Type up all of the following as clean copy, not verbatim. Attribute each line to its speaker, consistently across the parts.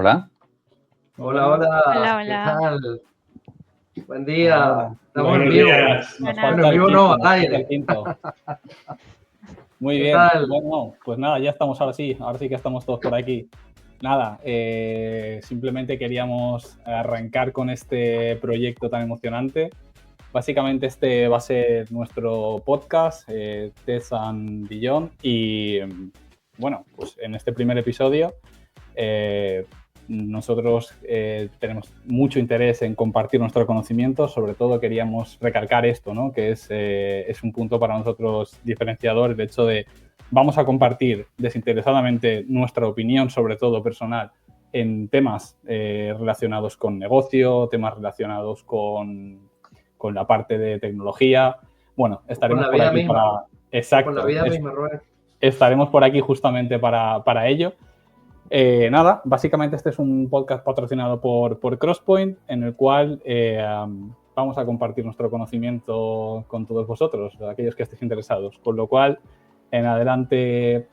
Speaker 1: Hola.
Speaker 2: Hola,
Speaker 3: Hola,
Speaker 2: ¿qué
Speaker 3: hola.
Speaker 2: tal? Buen día,
Speaker 4: Hola.
Speaker 2: estamos en
Speaker 4: Buenos
Speaker 2: vivo.
Speaker 4: días.
Speaker 3: Buenas.
Speaker 2: Bueno, en vivo no, al
Speaker 4: Nos falta
Speaker 2: aire.
Speaker 4: el quinto. Muy
Speaker 2: ¿Qué
Speaker 4: bien.
Speaker 2: tal?
Speaker 4: Bueno, pues nada, ya estamos ahora sí que estamos todos por aquí. Nada, simplemente queríamos arrancar con este proyecto tan emocionante. Básicamente este va a ser nuestro podcast, Test and Beyond, y bueno, pues en este primer episodio nosotros tenemos mucho interés en compartir nuestro conocimiento. Sobre todo queríamos recalcar esto, ¿no? Que es un punto para nosotros diferenciador, el hecho de vamos a compartir desinteresadamente nuestra opinión, sobre todo personal, en temas relacionados con negocio, temas relacionados con la parte de tecnología. Bueno, estaremos
Speaker 2: Con la
Speaker 4: por
Speaker 2: vida
Speaker 4: aquí
Speaker 2: misma.
Speaker 4: para... Exacto.
Speaker 2: Con la vida misma, Rubén.
Speaker 4: Estaremos por aquí justamente para ello. Nada, básicamente este es un podcast patrocinado por Crosspoint, en el cual vamos a compartir nuestro conocimiento con todos vosotros, aquellos que estéis interesados. Con lo cual, en adelante,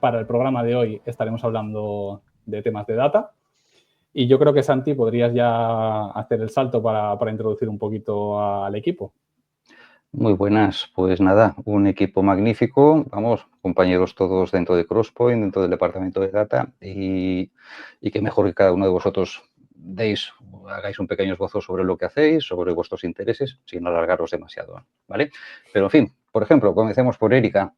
Speaker 4: para el programa de hoy, estaremos hablando de temas de data. Y yo creo que, Santi, podrías ya hacer el salto para introducir un poquito al equipo.
Speaker 1: Muy buenas. Pues nada, un equipo magnífico. Vamos, compañeros todos dentro de Crosspoint, dentro del departamento de data. Y qué mejor que cada uno de vosotros hagáis un pequeño esbozo sobre lo que hacéis, sobre vuestros intereses, sin alargaros demasiado, ¿vale? Pero, en fin, por ejemplo, comencemos por Erika.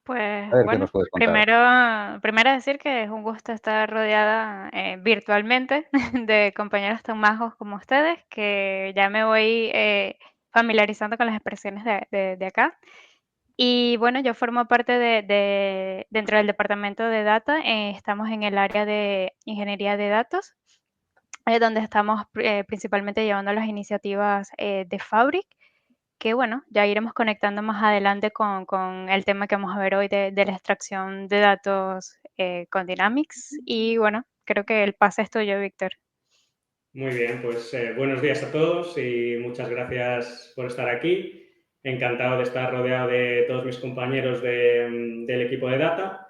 Speaker 3: Pues
Speaker 1: A ver qué
Speaker 3: bueno,
Speaker 1: nos puedes contar.
Speaker 3: primero decir que es un gusto estar rodeada virtualmente de compañeros tan majos como ustedes, que ya me voy familiarizando con las expresiones de acá. Y bueno, yo formo parte dentro del departamento de data, estamos en el área de ingeniería de datos, donde estamos principalmente llevando las iniciativas de Fabric, que bueno, ya iremos conectando más adelante con el tema que vamos a ver hoy de la extracción de datos con Dynamics. Y bueno, creo que el pase es tuyo, Víctor.
Speaker 5: Muy bien, pues buenos días a todos y muchas gracias por estar aquí. Encantado de estar rodeado de todos mis compañeros del equipo de data.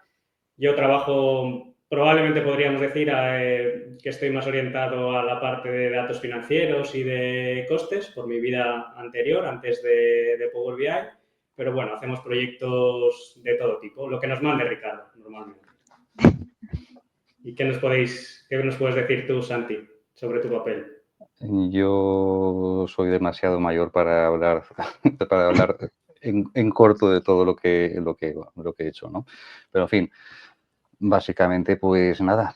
Speaker 5: Yo trabajo, probablemente podríamos decir que estoy más orientado a la parte de datos financieros y de costes por mi vida anterior, antes de Power BI. Pero bueno, hacemos proyectos de todo tipo, lo que nos mande Ricardo, normalmente. ¿Y qué nos puedes decir tú, Santi, sobre tu papel?
Speaker 1: Yo soy demasiado mayor para hablar en corto de todo lo que he hecho, ¿no? Pero, en fin, básicamente, pues nada,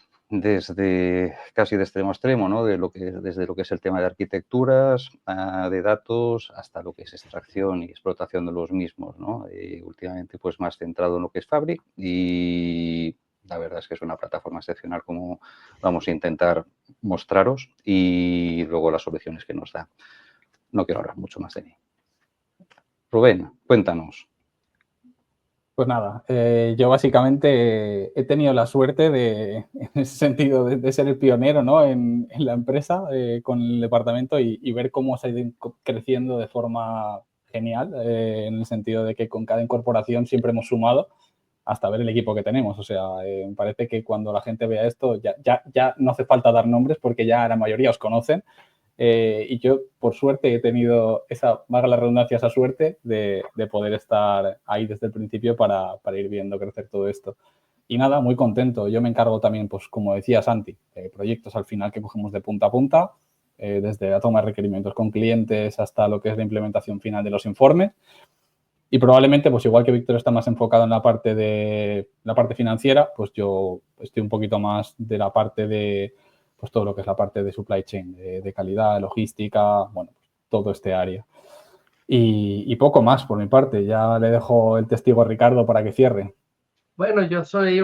Speaker 1: casi de extremo a extremo, ¿no? Desde lo que es el tema de arquitecturas, de datos, hasta lo que es extracción y explotación de los mismos, ¿no? Últimamente, pues más centrado en lo que es Fabric, y la verdad es que es una plataforma excepcional, como vamos a intentar mostraros, y luego las soluciones que nos da. No quiero hablar mucho más de mí. Rubén, cuéntanos.
Speaker 4: Pues nada, yo básicamente he tenido la suerte en ese sentido, de ser el pionero, ¿no? en la empresa con el departamento y ver cómo se ha ido creciendo de forma genial, en el sentido de que con cada incorporación siempre hemos sumado hasta ver el equipo que tenemos. O sea, me parece que cuando la gente vea esto ya no hace falta dar nombres porque ya la mayoría os conocen. Y yo, por suerte, he tenido valga la redundancia, esa suerte de poder estar ahí desde el principio para ir viendo crecer todo esto. Y nada, muy contento. Yo me encargo también, pues como decía Santi, proyectos al final que cogemos de punta a punta, desde la toma de requerimientos con clientes hasta lo que es la implementación final de los informes. Y probablemente, pues igual que Víctor está más enfocado en la parte financiera, pues yo estoy un poquito más de la parte de pues todo lo que es la parte de supply chain, de calidad, logística, bueno, todo este área. Y poco más por mi parte. Ya le dejo el testigo a Ricardo para que cierre.
Speaker 2: Bueno, yo soy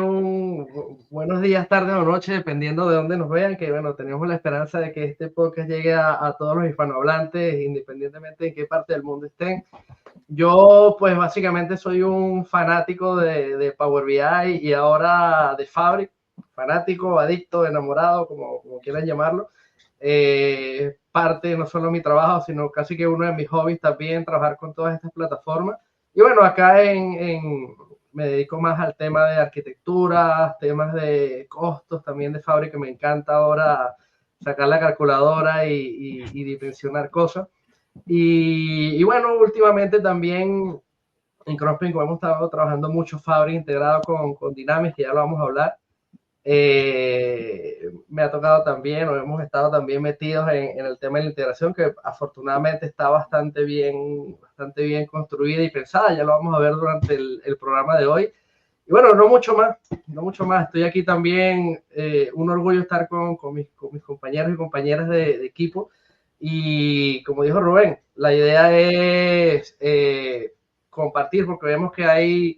Speaker 2: buenos días, tarde o noche, dependiendo de dónde nos vean, que bueno, tenemos la esperanza de que este podcast llegue a todos los hispanohablantes, independientemente de qué parte del mundo estén. Yo, pues básicamente soy un fanático de Power BI y ahora de Fabric, fanático, adicto, enamorado, como quieran llamarlo. Parte no solo de mi trabajo, sino casi que uno de mis hobbies también, trabajar con todas estas plataformas. Y bueno, acá en me dedico más al tema de arquitectura, temas de costos, también de fábrica. Me encanta ahora sacar la calculadora y dimensionar cosas. Y bueno, últimamente también en Crosspin hemos estado trabajando mucho Fabric integrado con Dynamics, que ya lo vamos a hablar. Me ha tocado también, o hemos estado también metidos en el tema de la integración, que afortunadamente está bastante bien construida y pensada. Ya lo vamos a ver durante el programa de hoy. Y bueno, no mucho más. Estoy aquí también, un orgullo estar con mis compañeros y compañeras de equipo. Y como dijo Rubén, la idea es compartir, porque vemos que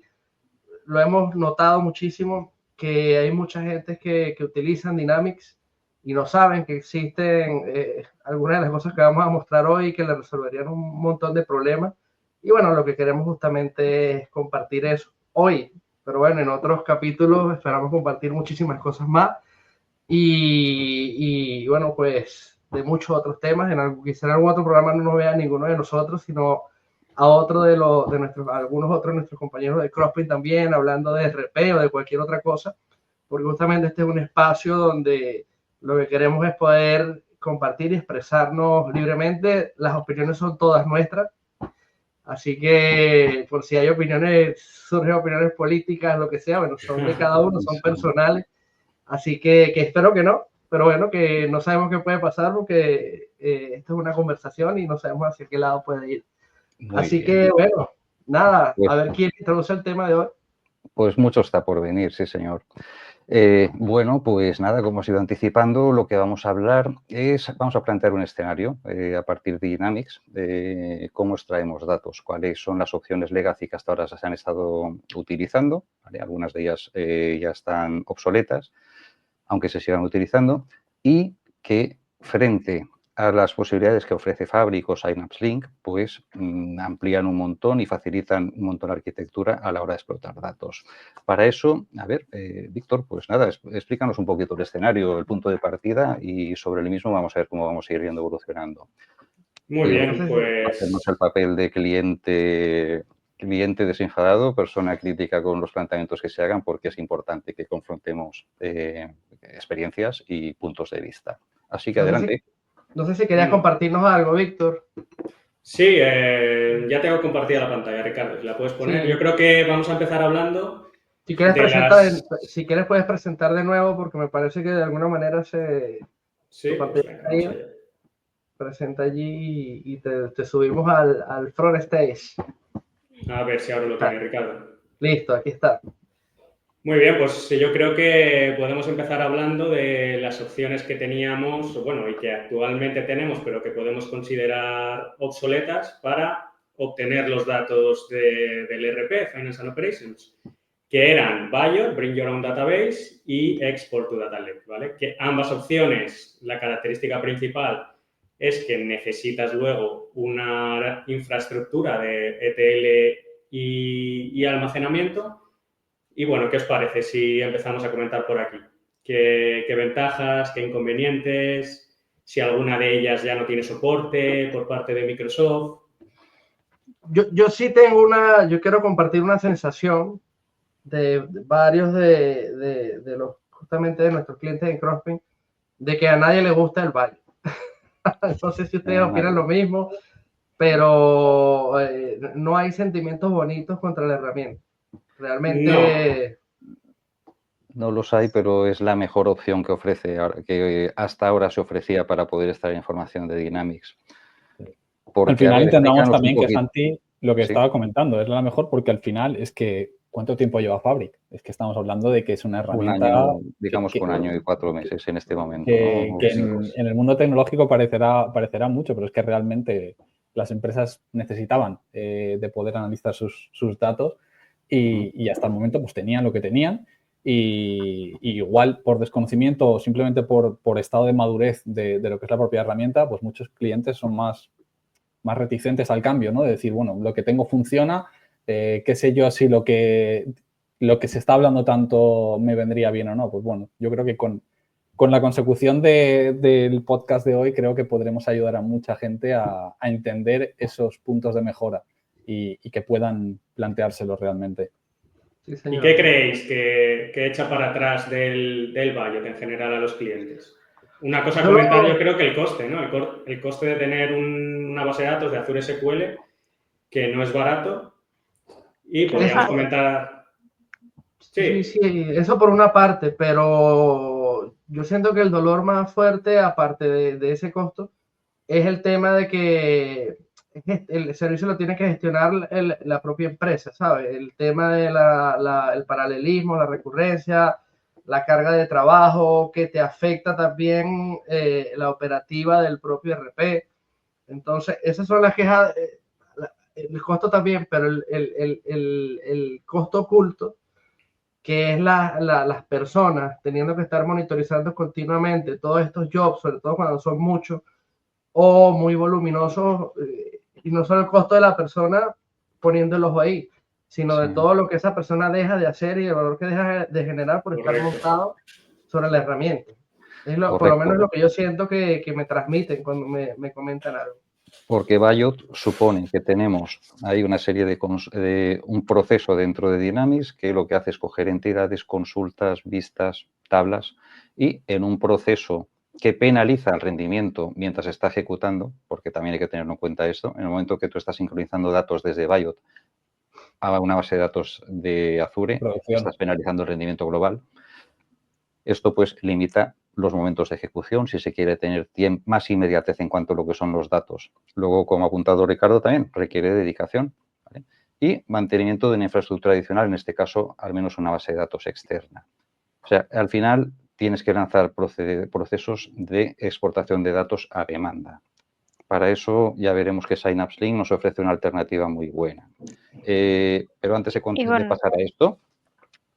Speaker 2: lo hemos notado muchísimo, que hay mucha gente que utilizan Dynamics y no saben que existen algunas de las cosas que vamos a mostrar hoy que le resolverían un montón de problemas. Y bueno, lo que queremos justamente es compartir eso hoy. Pero bueno, en otros capítulos esperamos compartir muchísimas cosas más. Y bueno, pues de muchos otros temas. Quizá en algún otro programa no nos vea ninguno de nosotros, sino a otro algunos otros de nuestros compañeros de Crosspin también, hablando de RP o de cualquier otra cosa, porque justamente este es un espacio donde lo que queremos es poder compartir y expresarnos libremente. Las opiniones son todas nuestras, así que por si hay surgen opiniones políticas, lo que sea, bueno, son de cada uno, son personales, así que espero que no, pero bueno, que no sabemos qué puede pasar porque esto es una conversación y no sabemos hacia qué lado puede ir.
Speaker 1: Muy
Speaker 2: Así
Speaker 1: bien.
Speaker 2: que bueno, nada,
Speaker 1: Pues,
Speaker 2: a ver quién introduce el tema de hoy.
Speaker 1: pues mucho está por venir, sí, señor. Bueno, pues nada, como os he ido anticipando, lo que vamos a hablar vamos a plantear un escenario a partir de Dynamics, de cómo extraemos datos, cuáles son las opciones legacy que hasta ahora se han estado utilizando, ¿vale? Algunas de ellas ya están obsoletas, aunque se sigan utilizando, y que frente a las posibilidades que ofrece Fabric o Synapse Link, pues amplían un montón y facilitan un montón la arquitectura a la hora de explotar datos. Para eso, a ver, Víctor, pues nada, explícanos un poquito el escenario, el punto de partida y sobre el mismo vamos a ver cómo vamos a ir yendo evolucionando.
Speaker 5: Muy bien, pues...
Speaker 1: Hacemos el papel de cliente desenfadado, persona crítica con los planteamientos que se hagan, porque es importante que confrontemos experiencias y puntos de vista. Así que adelante.
Speaker 2: No sé si querías compartirnos algo, Víctor.
Speaker 5: Sí, ya tengo compartida la pantalla, Ricardo. ¿La puedes poner?
Speaker 2: Sí.
Speaker 5: Yo creo que vamos a empezar hablando.
Speaker 2: Si quieres puedes presentar de nuevo, porque me parece que de alguna manera
Speaker 5: Sí, pues venga, vamos allá.
Speaker 2: Presenta allí y te subimos al front stage.
Speaker 5: A ver si ahora lo tiene Ricardo.
Speaker 2: Listo, aquí está.
Speaker 5: Muy bien, pues yo creo que podemos empezar hablando de las opciones que teníamos, bueno, y que actualmente tenemos, pero que podemos considerar obsoletas para obtener los datos del ERP, Finance and Operations, que eran BYOD, Bring Your Own Database, y Export to Data Lake, ¿vale? Que ambas opciones, la característica principal es que necesitas luego una infraestructura de ETL y almacenamiento. Y bueno, ¿qué os parece si empezamos a comentar por aquí? ¿Qué ventajas, qué inconvenientes? Si alguna de ellas ya no tiene soporte por parte de Microsoft.
Speaker 2: Yo sí yo quiero compartir una sensación de varios de los, justamente de nuestros clientes en Crosspin, de que a nadie le gusta el Valle. No sé si ustedes opinan lo mismo, pero no hay sentimientos bonitos contra la herramienta. Realmente...
Speaker 1: No los hay, pero es la mejor opción que ofrece, que hasta ahora se ofrecía para poder extraer información de Dynamics.
Speaker 4: Porque, al final entendamos también que Santi, lo que estaba comentando, es la mejor porque al final es que ¿cuánto tiempo lleva Fabric? Es que estamos hablando de que es una herramienta...
Speaker 1: Un año, digamos que un año y 4 meses en este momento.
Speaker 4: Que en el mundo tecnológico parecerá mucho, pero es que realmente las empresas necesitaban de poder analizar sus datos y hasta el momento pues tenían lo que tenían y igual por desconocimiento o simplemente por estado de madurez de lo que es la propia herramienta, pues muchos clientes son más reticentes al cambio, ¿no? De decir, bueno, lo que tengo funciona, qué sé yo si lo que se está hablando tanto me vendría bien o no. Pues bueno, yo creo que con la consecución del podcast de hoy creo que podremos ayudar a mucha gente a entender esos puntos de mejora y que puedan planteárselos realmente.
Speaker 2: Sí,
Speaker 5: ¿Y
Speaker 2: señor.
Speaker 5: qué creéis que echa para atrás del budget en general a los clientes? Una cosa a comentar, yo creo que el coste, ¿no? El coste de tener una base de datos de Azure SQL, que no es barato, y podríamos comentar...
Speaker 2: Sí,
Speaker 5: Sí,
Speaker 2: eso por una parte, pero yo siento que el dolor más fuerte, aparte de ese costo, es el tema de que el servicio lo tiene que gestionar la propia empresa, ¿sabes? El tema de el paralelismo, la recurrencia, la carga de trabajo, que te afecta también la operativa del propio RP. Entonces, esas son las quejas, el costo también, pero el costo oculto, que es las personas teniendo que estar monitorizando continuamente todos estos jobs, sobre todo cuando son muchos o muy voluminosos, y no solo el costo de la persona poniéndolos ahí, sino de todo lo que esa persona deja de hacer y el valor que deja de generar por estar montado sobre la herramienta. Por lo menos lo que yo siento que me transmiten cuando me comentan algo.
Speaker 1: Porque Bayot supone que tenemos ahí una serie de un proceso dentro de Dynamics que lo que hace es coger entidades, consultas, vistas, tablas, y en un proceso que penaliza el rendimiento mientras está ejecutando, porque también hay que tener en cuenta esto, en el momento que tú estás sincronizando datos desde Bayot a una base de datos de Azure, estás penalizando el rendimiento global. Esto pues limita los momentos de ejecución, si se quiere tener más inmediatez en cuanto a lo que son los datos. Luego, como ha apuntado Ricardo, también requiere dedicación, ¿vale? Y mantenimiento de una infraestructura adicional, en este caso, al menos una base de datos externa. O sea, al final tienes que lanzar procesos de exportación de datos a demanda. Para eso ya veremos que Synapse Link nos ofrece una alternativa muy buena. Pero antes de pasar a esto,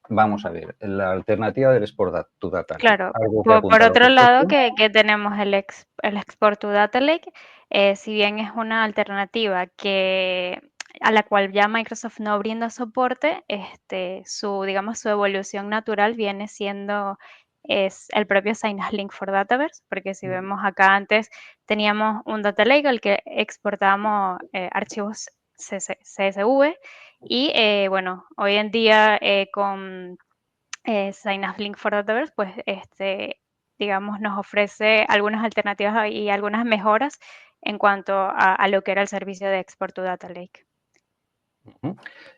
Speaker 1: vamos a ver, la alternativa del Export to Data Lake.
Speaker 3: Claro, por otro lado que tenemos el Export to Data Lake, si bien es una alternativa a la cual ya Microsoft no brinda soporte, digamos, su evolución natural viene siendo el propio Synapse Link for Dataverse, porque si vemos acá antes teníamos un Data Lake al que exportábamos archivos CSV y bueno, hoy en día con Synapse Link for Dataverse, pues digamos, nos ofrece algunas alternativas y algunas mejoras en cuanto a lo que era el servicio de Export to Data Lake.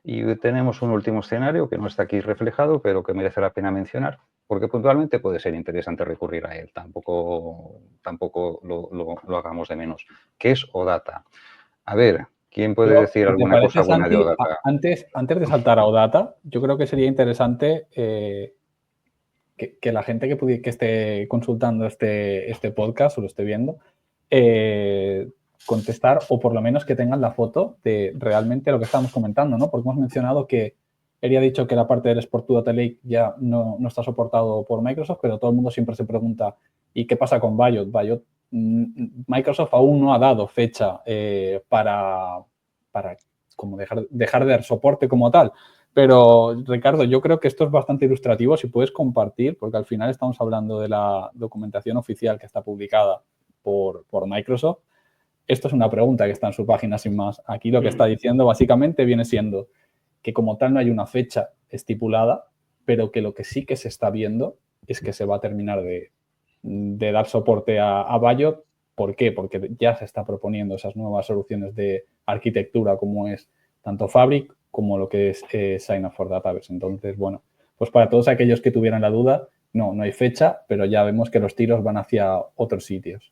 Speaker 1: Y tenemos un último escenario que no está aquí reflejado, pero que merece la pena mencionar, porque puntualmente puede ser interesante recurrir a él, tampoco lo hagamos de menos, que es OData. A ver, ¿quién puede decir alguna cosa buena de OData?
Speaker 4: Antes de saltar a OData, yo creo que sería interesante que la gente que esté consultando este podcast o lo esté viendo, contestar o por lo menos que tengan la foto de realmente lo que estábamos comentando, ¿no? Porque hemos mencionado que él ha dicho que la parte del Export to Data Lake ya no está soportado por Microsoft, pero todo el mundo siempre se pregunta, ¿y qué pasa con Bayot? Microsoft aún no ha dado fecha para como dejar de dar soporte como tal. Pero, Ricardo, yo creo que esto es bastante ilustrativo, si puedes compartir, porque al final estamos hablando de la documentación oficial que está publicada por Microsoft. Esto es una pregunta que está en su página sin más. Aquí lo que está diciendo básicamente viene siendo que como tal no hay una fecha estipulada, pero que lo que sí que se está viendo es que se va a terminar de dar soporte a Bayot. ¿Por qué? Porque ya se está proponiendo esas nuevas soluciones de arquitectura como es tanto Fabric como lo que es Synapse for Dataverse. Entonces, bueno, pues para todos aquellos que tuvieran la duda, no hay fecha, pero ya vemos que los tiros van hacia otros sitios.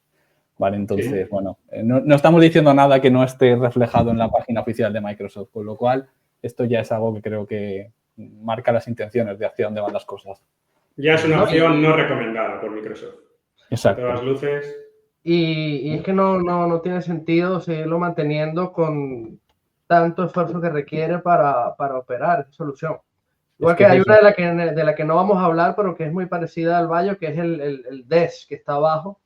Speaker 4: Vale, entonces, bueno, no estamos diciendo nada que no esté reflejado en la página oficial de Microsoft, con lo cual esto ya es algo que creo que marca las intenciones de hacia dónde van las cosas.
Speaker 5: Ya es una opción no recomendada por Microsoft.
Speaker 4: Exacto.
Speaker 5: A todas luces.
Speaker 2: Y es que no tiene sentido seguirlo manteniendo con tanto esfuerzo que requiere para operar esa solución. Igual que hay una de la que no vamos a hablar, pero que es muy parecida al Bayo, que es el DES, que está abajo,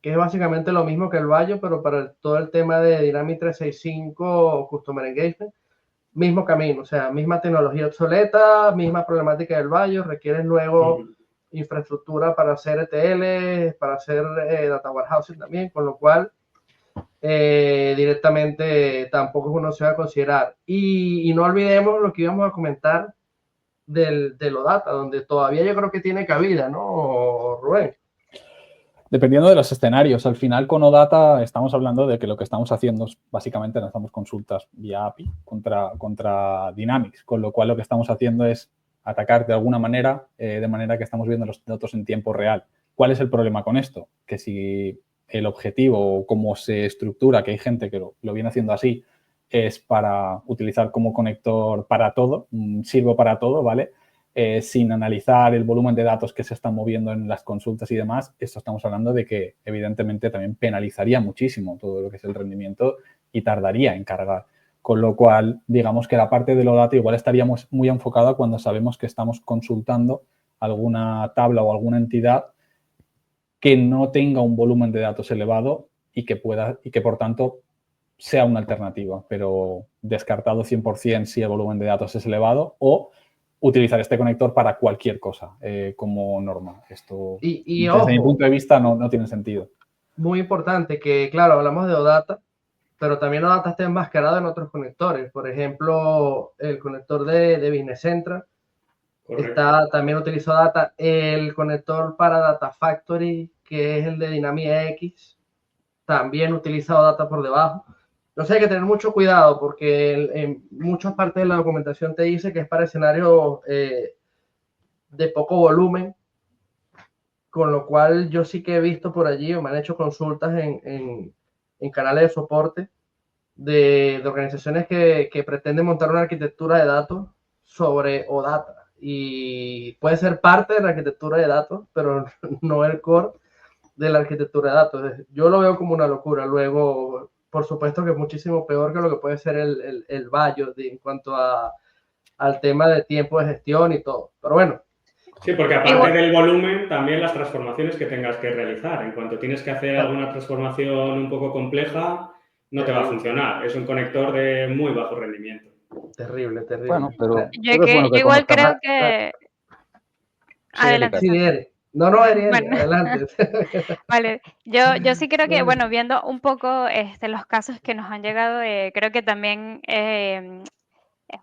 Speaker 2: que es básicamente lo mismo que el Bayo, pero para todo el tema de Dynamics 365 o Customer Engagement, mismo camino, o sea, misma tecnología obsoleta, misma problemática del Bayo, requiere luego infraestructura para hacer ETL, para hacer data warehousing también, con lo cual directamente tampoco es una opción a considerar. Y no olvidemos lo que íbamos a comentar, del OData, donde todavía yo creo que tiene cabida, ¿no, Rubén?
Speaker 4: Dependiendo de los escenarios, al final con OData estamos hablando de que lo que estamos haciendo es básicamente lanzamos consultas vía API contra Dynamics, con lo cual lo que estamos haciendo es atacar de alguna manera, de manera que estamos viendo los datos en tiempo real. ¿Cuál es el problema con esto? Que si el objetivo o cómo se estructura, que hay gente que lo viene haciendo así, es para utilizar como conector para todo, sirvo para todo, ¿vale? Sin analizar el volumen de datos que se están moviendo en las consultas y demás, esto estamos hablando de que evidentemente también penalizaría muchísimo todo lo que es el rendimiento y tardaría en cargar. Con lo cual, digamos que la parte de los datos igual estaríamos muy enfocada cuando sabemos que estamos consultando alguna tabla o alguna entidad que no tenga un volumen de datos elevado y que por tanto sea una alternativa, pero descartado 100% si el volumen de datos es elevado o utilizar este conector para cualquier cosa como norma. Esto,
Speaker 2: Y
Speaker 4: desde
Speaker 2: ojo,
Speaker 4: mi punto de vista, no tiene sentido.
Speaker 2: muy importante que, claro, hablamos de OData, pero también OData está enmascarado en otros conectores. Por ejemplo, el conector de Business Central también utiliza OData. El conector para Data Factory, que es el de Dynamics X, también utiliza OData por debajo. Entonces hay que tener mucho cuidado porque en muchas partes de la documentación te dice que es para escenarios de poco volumen, con lo cual yo sí que he visto por allí o me han hecho consultas en canales de soporte de organizaciones que pretenden montar una arquitectura de datos sobre OData y puede ser parte de la arquitectura de datos, pero no el core de la arquitectura de datos. Yo lo veo como una locura. Luego, por supuesto que es muchísimo peor que lo que puede ser el Bayo en cuanto al tema de tiempo de gestión y todo. Pero bueno.
Speaker 5: Sí, porque aparte del volumen, también las transformaciones que tengas que realizar. En cuanto tienes que hacer alguna transformación un poco compleja, no te va a funcionar. Es un conector de muy bajo rendimiento.
Speaker 2: Terrible.
Speaker 1: Bueno, pero
Speaker 3: yo igual creo que...
Speaker 1: Adelante.
Speaker 2: Sí, Eri. No, Eri,
Speaker 3: bueno.
Speaker 2: adelante.
Speaker 3: Vale, yo sí creo que, bueno, viendo un poco los casos que nos han llegado, creo que también es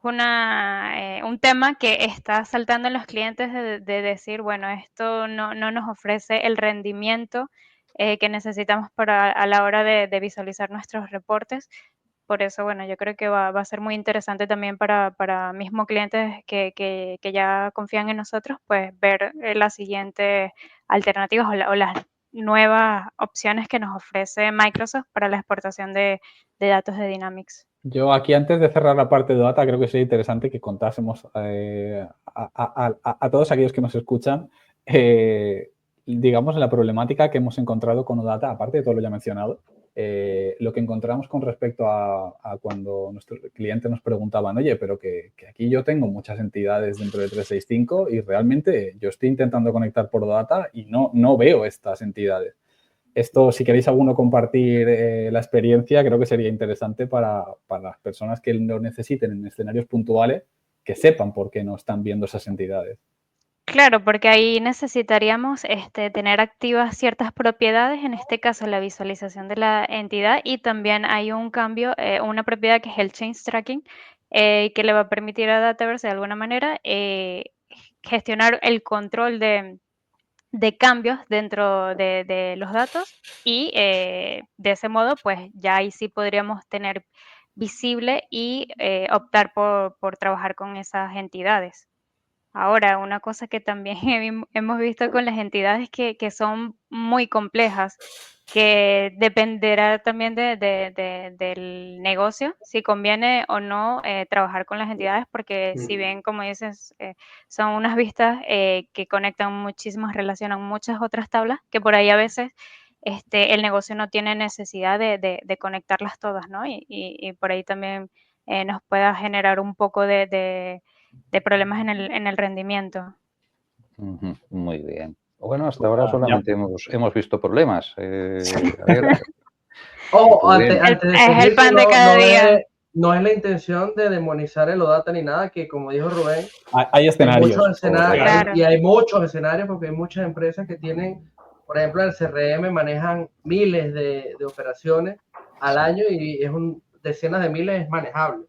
Speaker 3: un tema que está saltando en los clientes de decir, bueno, esto no nos ofrece el rendimiento que necesitamos a la hora de visualizar nuestros reportes. Por eso, bueno, yo creo que va a ser muy interesante también para mismos clientes que ya confían en nosotros, pues ver las siguientes alternativas o las nuevas opciones que nos ofrece Microsoft para la exportación de datos de Dynamics.
Speaker 4: Yo aquí, antes de cerrar la parte de data, creo que sería interesante que contásemos a todos aquellos que nos escuchan, digamos, la problemática que hemos encontrado con OData, aparte de todo lo ya mencionado, lo que encontramos con respecto a cuando nuestros clientes nos preguntaban, oye, pero que aquí yo tengo muchas entidades dentro de 365 y realmente yo estoy intentando conectar por OData y no veo estas entidades. Esto, si queréis alguno compartir la experiencia, creo que sería interesante para las personas que lo necesiten en escenarios puntuales, que sepan por qué no están viendo esas entidades.
Speaker 3: Claro, porque ahí necesitaríamos tener activas ciertas propiedades, en este caso la visualización de la entidad, y también hay un cambio, una propiedad que es el change tracking, que le va a permitir a Dataverse de alguna manera gestionar el control de cambios dentro de los datos y de ese modo, pues ya ahí sí podríamos tener visible y optar por trabajar con esas entidades. Ahora, una cosa que también hemos visto con las entidades que son muy complejas, que dependerá también del negocio, si conviene o no trabajar con las entidades, porque si bien, como dices, son unas vistas que conectan muchísimas, relacionan muchas otras tablas, que por ahí a veces el negocio no tiene necesidad de conectarlas todas, ¿no? Y por ahí también nos pueda generar un poco de problemas en el rendimiento.
Speaker 1: Muy bien. Bueno, hasta ahora solamente hemos visto problemas. A ver,
Speaker 2: Antes de
Speaker 3: Es el
Speaker 2: seguir,
Speaker 3: pan de cada día.
Speaker 2: no es la intención de demonizar el OData ni nada, que como dijo Rubén,
Speaker 4: hay escenarios.
Speaker 2: Hay muchos escenarios
Speaker 3: Claro.
Speaker 2: y hay muchos escenarios porque hay muchas empresas que tienen, por ejemplo, el CRM manejan miles de operaciones al año y decenas de miles es manejable.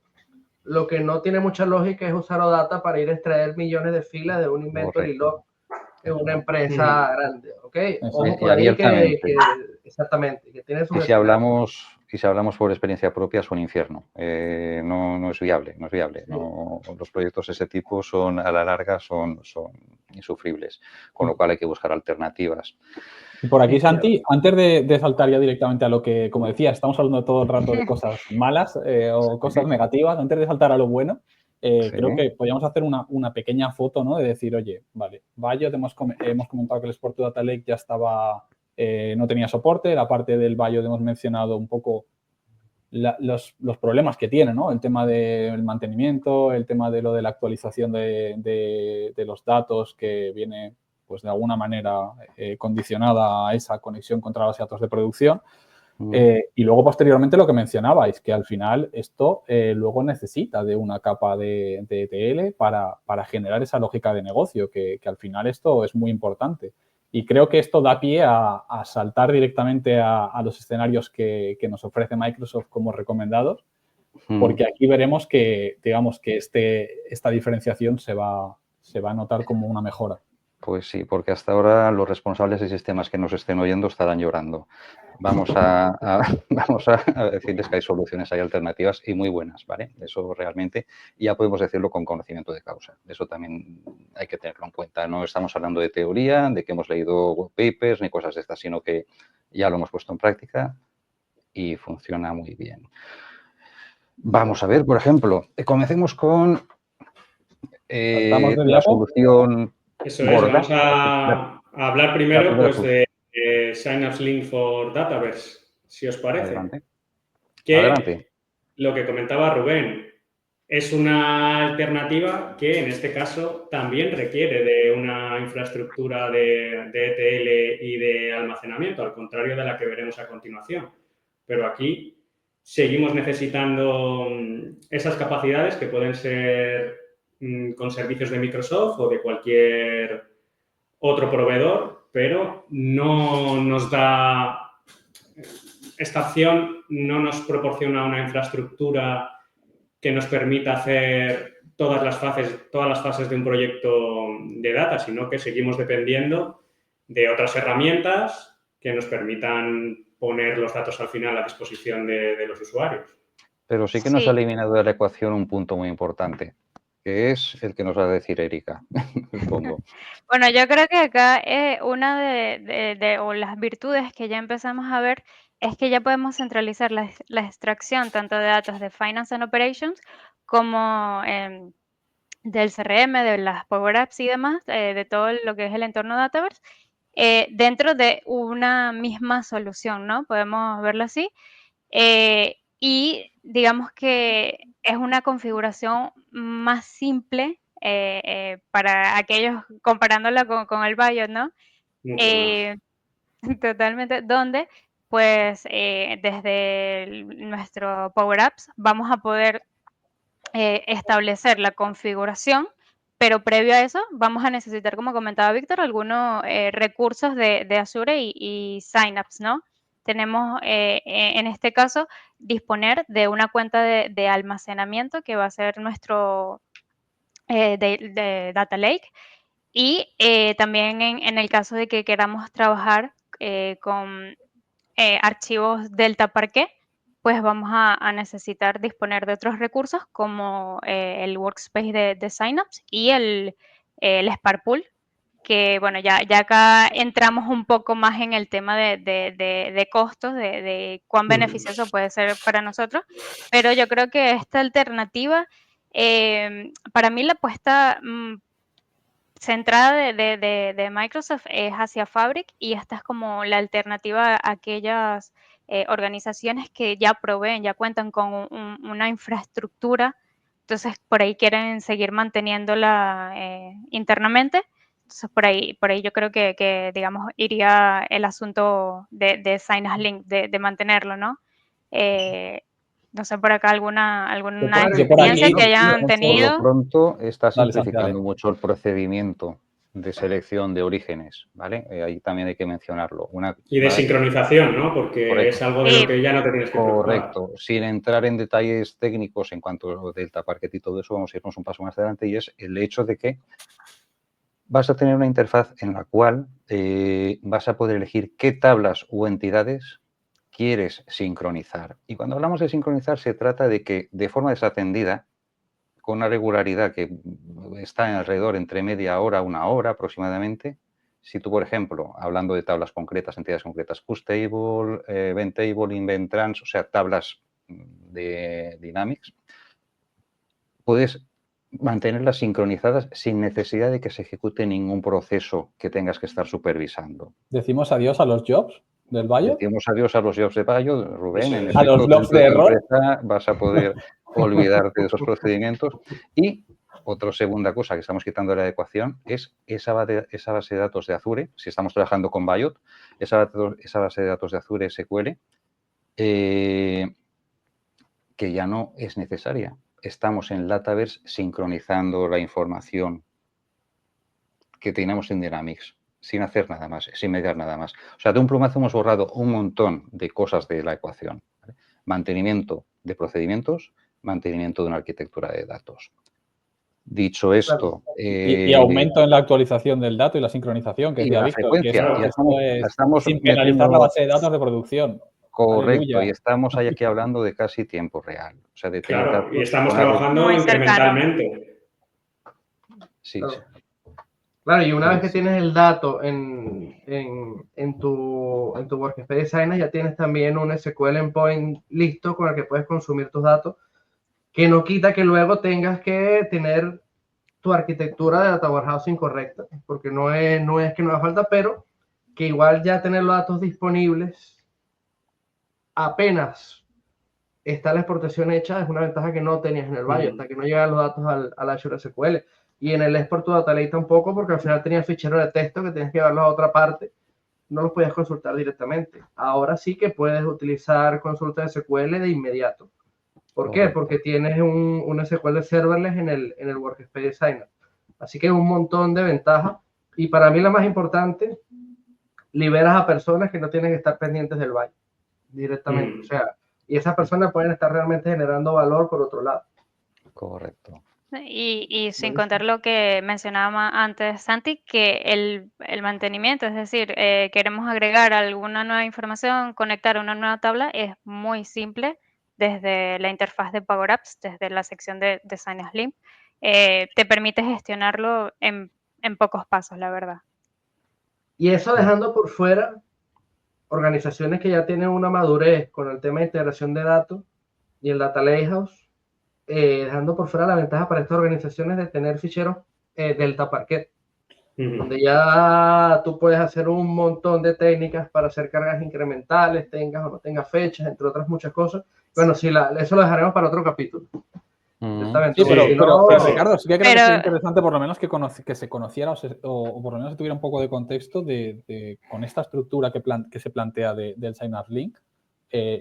Speaker 2: Lo que no tiene mucha lógica es usar OData para ir a extraer millones de filas de un inventory log en una empresa grande, ¿ok? Ojo por ahí que exactamente, que tiene sus
Speaker 1: y si hablamos por experiencia propia, es un infierno. No es viable, no es viable.
Speaker 2: Sí.
Speaker 1: No, los proyectos de ese tipo a la larga son insufribles, con lo cual hay que buscar alternativas.
Speaker 4: Y por aquí, Santi, antes de saltar ya directamente a lo que, como decía, estamos hablando todo el rato de cosas malas o cosas negativas, antes de saltar a lo bueno, creo que podríamos hacer una pequeña foto, ¿no? De decir, oye, vale, Bayo, hemos comentado que el Sport Data Lake ya estaba, no tenía soporte, la parte del Bayo hemos mencionado un poco los problemas que tiene, ¿no? El tema del mantenimiento, el tema de lo de la actualización de los datos que viene, pues de alguna manera condicionada a esa conexión contra la base de datos de producción. Y luego, posteriormente, lo que mencionabais, que al final esto luego necesita de una capa de ETL para generar esa lógica de negocio, que al final esto es muy importante. Y creo que esto da pie a saltar directamente a los escenarios que nos ofrece Microsoft como recomendados, porque aquí veremos que, digamos, que esta diferenciación se va a notar como una mejora.
Speaker 1: Pues sí, porque hasta ahora los responsables de sistemas que nos estén oyendo estarán llorando. Vamos a decirles que hay soluciones, hay alternativas y muy buenas, ¿vale? Eso realmente, y ya podemos decirlo con conocimiento de causa. Eso también hay que tenerlo en cuenta. No estamos hablando de teoría, de que hemos leído papers ni cosas de estas, sino que ya lo hemos puesto en práctica y funciona muy bien. Vamos a ver, por ejemplo, comencemos con la solución...
Speaker 5: Eso es, vamos a hablar primero pues, de Synapse Link for Dataverse, si os parece.
Speaker 1: Adelante.
Speaker 5: Adelante. Lo que comentaba Rubén, es una alternativa que en este caso también requiere de una infraestructura de ETL y de almacenamiento, al contrario de la que veremos a continuación. Pero aquí seguimos necesitando esas capacidades que pueden ser con servicios de Microsoft o de cualquier otro proveedor, pero no nos da, esta opción no nos proporciona una infraestructura que nos permita hacer todas las fases de un proyecto de data, sino que seguimos dependiendo de otras herramientas que nos permitan poner los datos al final a disposición de los usuarios.
Speaker 1: Pero sí que nos ha eliminado de la ecuación un punto muy importante, que es el que nos va a decir Erika, supongo.
Speaker 3: Bueno, yo creo que acá una o las virtudes que ya empezamos a ver es que ya podemos centralizar la extracción tanto de datos de Finance and Operations como del CRM, de las Power Apps y demás, de todo lo que es el entorno Dataverse, dentro de una misma solución, ¿no? Podemos verlo así. Y digamos que es una configuración más simple para aquellos, comparándola con el Bayo, ¿no? Totalmente, donde pues desde nuestro Power Apps vamos a poder establecer la configuración, pero previo a eso vamos a necesitar, como comentaba Víctor, algunos recursos de Azure y Synapse, ¿no? Tenemos en este caso disponer de una cuenta de almacenamiento que va a ser nuestro de Data Lake y también en el caso de que queramos trabajar con archivos Delta Parquet, pues vamos a necesitar disponer de otros recursos como el workspace de Synapse y el Spark Pool, que bueno, ya acá entramos un poco más en el tema de costos, de cuán beneficioso puede ser para nosotros, pero yo creo que esta alternativa, para mí la apuesta centrada de Microsoft es hacia Fabric y esta es como la alternativa a aquellas organizaciones que ya proveen, ya cuentan con una infraestructura, entonces por ahí quieren seguir manteniéndola internamente. Entonces, por ahí yo creo que digamos, iría el asunto de Synapse Link, de mantenerlo, ¿no? No sé, por acá alguna experiencia que hayan tenido.
Speaker 1: Por lo pronto está simplificando mucho el procedimiento de selección de orígenes, ¿vale? Ahí también hay que mencionarlo.
Speaker 5: Y de sincronización, ¿no? Porque
Speaker 1: correcto.
Speaker 5: es algo de lo que ya no te tienes que preocupar.
Speaker 1: Correcto. Sin entrar en detalles técnicos en cuanto a Delta Parquet y todo eso, vamos a irnos un paso más adelante, y es el hecho de que vas a tener una interfaz en la cual vas a poder elegir qué tablas o entidades quieres sincronizar. Y cuando hablamos de sincronizar, se trata de que de forma desatendida, con una regularidad que está en alrededor entre media hora, una hora aproximadamente, si tú, por ejemplo, hablando de tablas concretas, entidades concretas, push table, event table, invent trans, o sea, tablas de Dynamics, puedes mantenerlas sincronizadas sin necesidad de que se ejecute ningún proceso que tengas que estar supervisando.
Speaker 4: ¿Decimos adiós a los jobs del Bayo?
Speaker 1: Decimos adiós a los jobs de Bayo, Rubén. En
Speaker 4: A los
Speaker 1: efecto,
Speaker 4: logs de
Speaker 1: dentro tu
Speaker 4: error.
Speaker 1: empresa vas a poder olvidarte de esos procedimientos. Y otra segunda cosa que estamos quitando de la ecuación es esa base de datos de Azure, si estamos trabajando con Bayot, esa base de datos de Azure SQL, que ya no es necesaria. Estamos en Dataverse sincronizando la información que tenemos en Dynamics, sin hacer nada más, sin mediar nada más. O sea, de un plumazo hemos borrado un montón de cosas de la ecuación. ¿Vale? Mantenimiento de procedimientos, mantenimiento de una arquitectura de datos. Dicho esto...
Speaker 4: Y aumento en la actualización del dato y la sincronización, que decía
Speaker 1: la
Speaker 4: Víctor,
Speaker 1: frecuencia,
Speaker 4: que esto es sin penalizar la base de datos de producción.
Speaker 1: Correcto,
Speaker 4: Aleluya.
Speaker 1: y estamos aquí hablando de casi tiempo real. O sea, de tener
Speaker 5: claro,
Speaker 1: datos
Speaker 5: y estamos
Speaker 1: con
Speaker 5: trabajando
Speaker 3: muy
Speaker 5: incrementalmente.
Speaker 1: Sí,
Speaker 2: Claro.
Speaker 1: sí.
Speaker 2: Claro, y una vez que
Speaker 1: Sí.
Speaker 2: tienes el dato en tu Workspace Designer, ya tienes también un SQL endpoint listo con el que puedes consumir tus datos, que no quita que luego tengas que tener tu arquitectura de data warehousing correcta, porque no es que no haga falta, pero que igual ya tener los datos disponibles apenas está la exportación hecha, es una ventaja que no tenías en el Bayo, hasta que no llegan los datos al Azure SQL. Y en el export to data lake tampoco, porque al final tenías fichero de texto que tenías que llevarlo a otra parte, no los podías consultar directamente. Ahora sí que puedes utilizar consulta de SQL de inmediato. ¿Por qué?
Speaker 1: Correcto.
Speaker 2: Porque tienes un SQL serverless en el Workspace Designer. Así que es un montón de ventajas. Y para mí la más importante, liberas a personas que no tienen que estar pendientes del Bayo directamente. O sea, y esas personas pueden estar realmente generando valor por otro lado.
Speaker 1: Correcto.
Speaker 3: Y sin contar lo que mencionaba antes Santi, que el mantenimiento, es decir, queremos agregar alguna nueva información, conectar una nueva tabla, es muy simple desde la interfaz de Power Apps, desde la sección de Design Slim. Te permite gestionarlo en pocos pasos, la verdad.
Speaker 2: Y eso dejando por fuera organizaciones que ya tienen una madurez con el tema de integración de datos y el Data Lakehouse, dejando por fuera la ventaja para estas organizaciones de tener ficheros Delta Parquet, donde ya tú puedes hacer un montón de técnicas para hacer cargas incrementales, tengas o no tengas fechas, entre otras muchas cosas. Bueno, sí, eso lo dejaremos para otro capítulo.
Speaker 4: Sí, pero Ricardo, sí que creo que sería interesante por lo menos que se conociera o por lo menos se tuviera un poco de contexto con esta estructura que se plantea del Sign-up Link,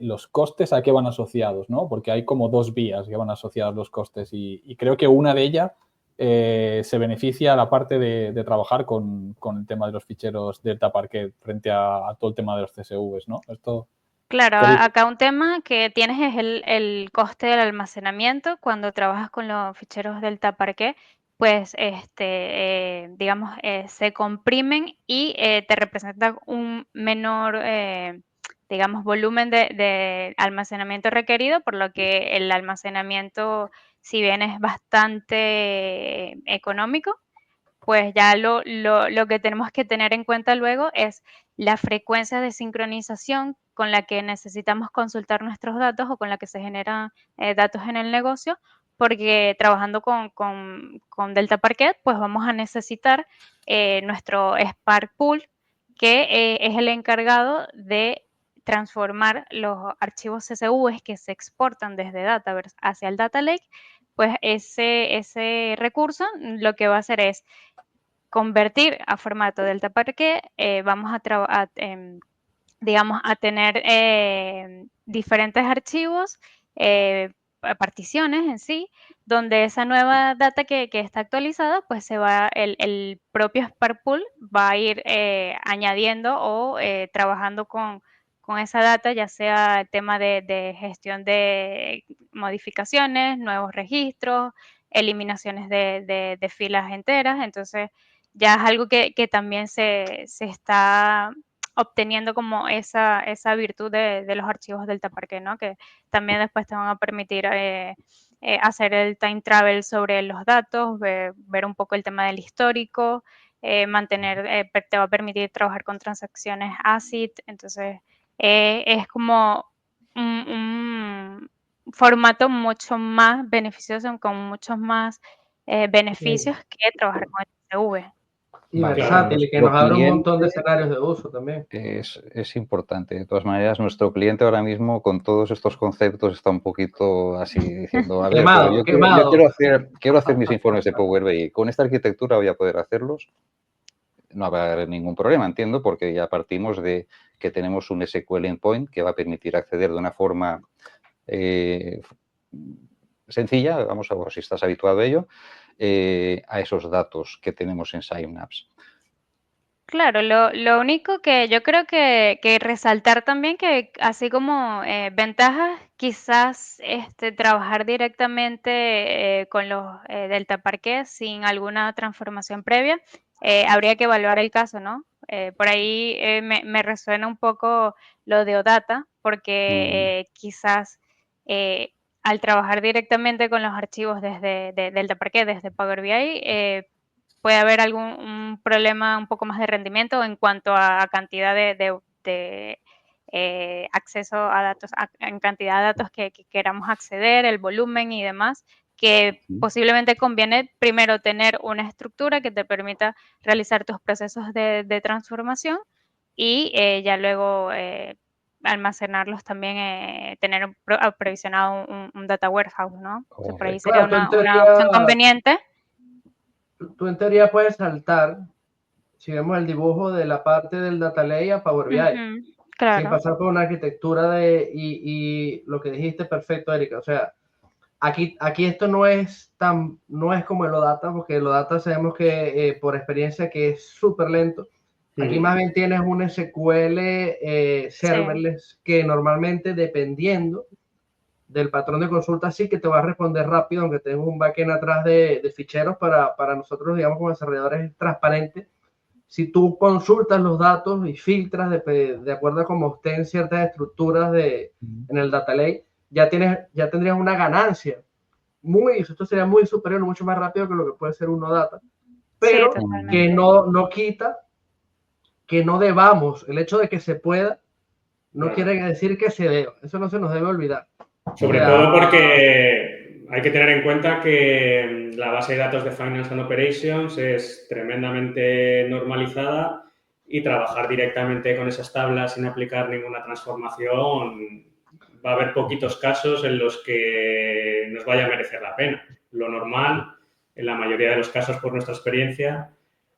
Speaker 4: los costes a qué van asociados, ¿no? Porque hay como dos vías que van asociados los costes y creo que una de ellas se beneficia a la parte de trabajar con el tema de los ficheros Delta Parquet frente a todo el tema de los CSVs, ¿no? Esto...
Speaker 3: Claro, acá un tema que tienes es el coste del almacenamiento. Cuando trabajas con los ficheros Delta Parquet, pues, digamos, se comprimen y te representan un menor, digamos, volumen de almacenamiento requerido, por lo que el almacenamiento, si bien es bastante económico, pues ya lo que tenemos que tener en cuenta luego es la frecuencia de sincronización con la que necesitamos consultar nuestros datos o con la que se generan datos en el negocio, porque trabajando con Delta Parquet, pues vamos a necesitar nuestro Spark Pool, que es el encargado de transformar los archivos CSV que se exportan desde Dataverse hacia el Data Lake. Pues ese recurso lo que va a hacer es convertir a formato Delta Parquet, vamos digamos, a tener diferentes archivos particiones en sí, donde esa nueva data que está actualizada, pues el propio Spark Pool va a ir añadiendo o trabajando con esa data, ya sea el tema de gestión de modificaciones, nuevos registros, eliminaciones de filas enteras. Entonces, ya es algo que también se está obteniendo como esa virtud de los archivos DeltaParquet, ¿no? Que también después te van a permitir hacer el time travel sobre los datos, ver un poco el tema del histórico, te va a permitir trabajar con transacciones ACID. Entonces, es como un formato mucho más beneficioso, con muchos más beneficios que trabajar con SV.
Speaker 2: Y
Speaker 1: Vale,
Speaker 2: versátil, y que nos
Speaker 1: nuestro
Speaker 2: abre un montón de
Speaker 1: cliente
Speaker 2: escenarios de uso también.
Speaker 1: es importante. De todas maneras, nuestro cliente ahora mismo con todos estos conceptos está un poquito así diciendo, a ver, pero yo quiero hacer mis informes de Power BI. Con esta arquitectura voy a poder hacerlos. No habrá ningún problema, entiendo, porque ya partimos de que tenemos un SQL endpoint que va a permitir acceder de una forma sencilla, vamos a ver si estás habituado a ello, a esos datos que tenemos en Synapse.
Speaker 3: Claro, lo único que yo creo que resaltar también, que así como ventajas, quizás trabajar directamente con los DeltaParquet sin alguna transformación previa, habría que evaluar el caso, ¿no? Por ahí me resuena un poco lo de OData, porque quizás al trabajar directamente con los archivos desde DeltaParquet, desde Power BI, puede haber un problema un poco más de rendimiento en cuanto a cantidad de acceso a datos, en cantidad de datos que queramos acceder, el volumen y demás, que posiblemente conviene primero tener una estructura que te permita realizar tus procesos de transformación y ya luego almacenarlos también, tener provisionado un data warehouse, ¿no? O sea, por ahí sería
Speaker 2: Claro,
Speaker 3: una opción conveniente.
Speaker 2: Tú en teoría puedes saltar, si vemos el dibujo de la parte del Data Lake a Power BI,
Speaker 3: Claro.
Speaker 2: sin pasar por una arquitectura y lo que dijiste perfecto, Erika. O sea, aquí esto no es como el OData, porque el OData sabemos que por experiencia que es súper lento. Aquí más bien tienes un SQL serverless que normalmente, dependiendo del patrón de consulta, sí que te va a responder rápido, aunque tenga un backend atrás de ficheros para nosotros, digamos, como desarrolladores, es transparente. Si tú consultas los datos y filtras de acuerdo a cómo estén ciertas estructuras en el data lake, ya tendrías una ganancia. Esto sería muy superior, mucho más rápido que lo que puede ser un OData, pero
Speaker 3: Sí,
Speaker 2: que no quita que no debamos. El hecho de que se pueda no quiere decir que se deba. Eso no se nos debe olvidar.
Speaker 5: Sobre todo porque hay que tener en cuenta que la base de datos de Finance and Operations es tremendamente normalizada y trabajar directamente con esas tablas sin aplicar ninguna transformación, va a haber poquitos casos en los que nos vaya a merecer la pena. Lo normal, en la mayoría de los casos por nuestra experiencia,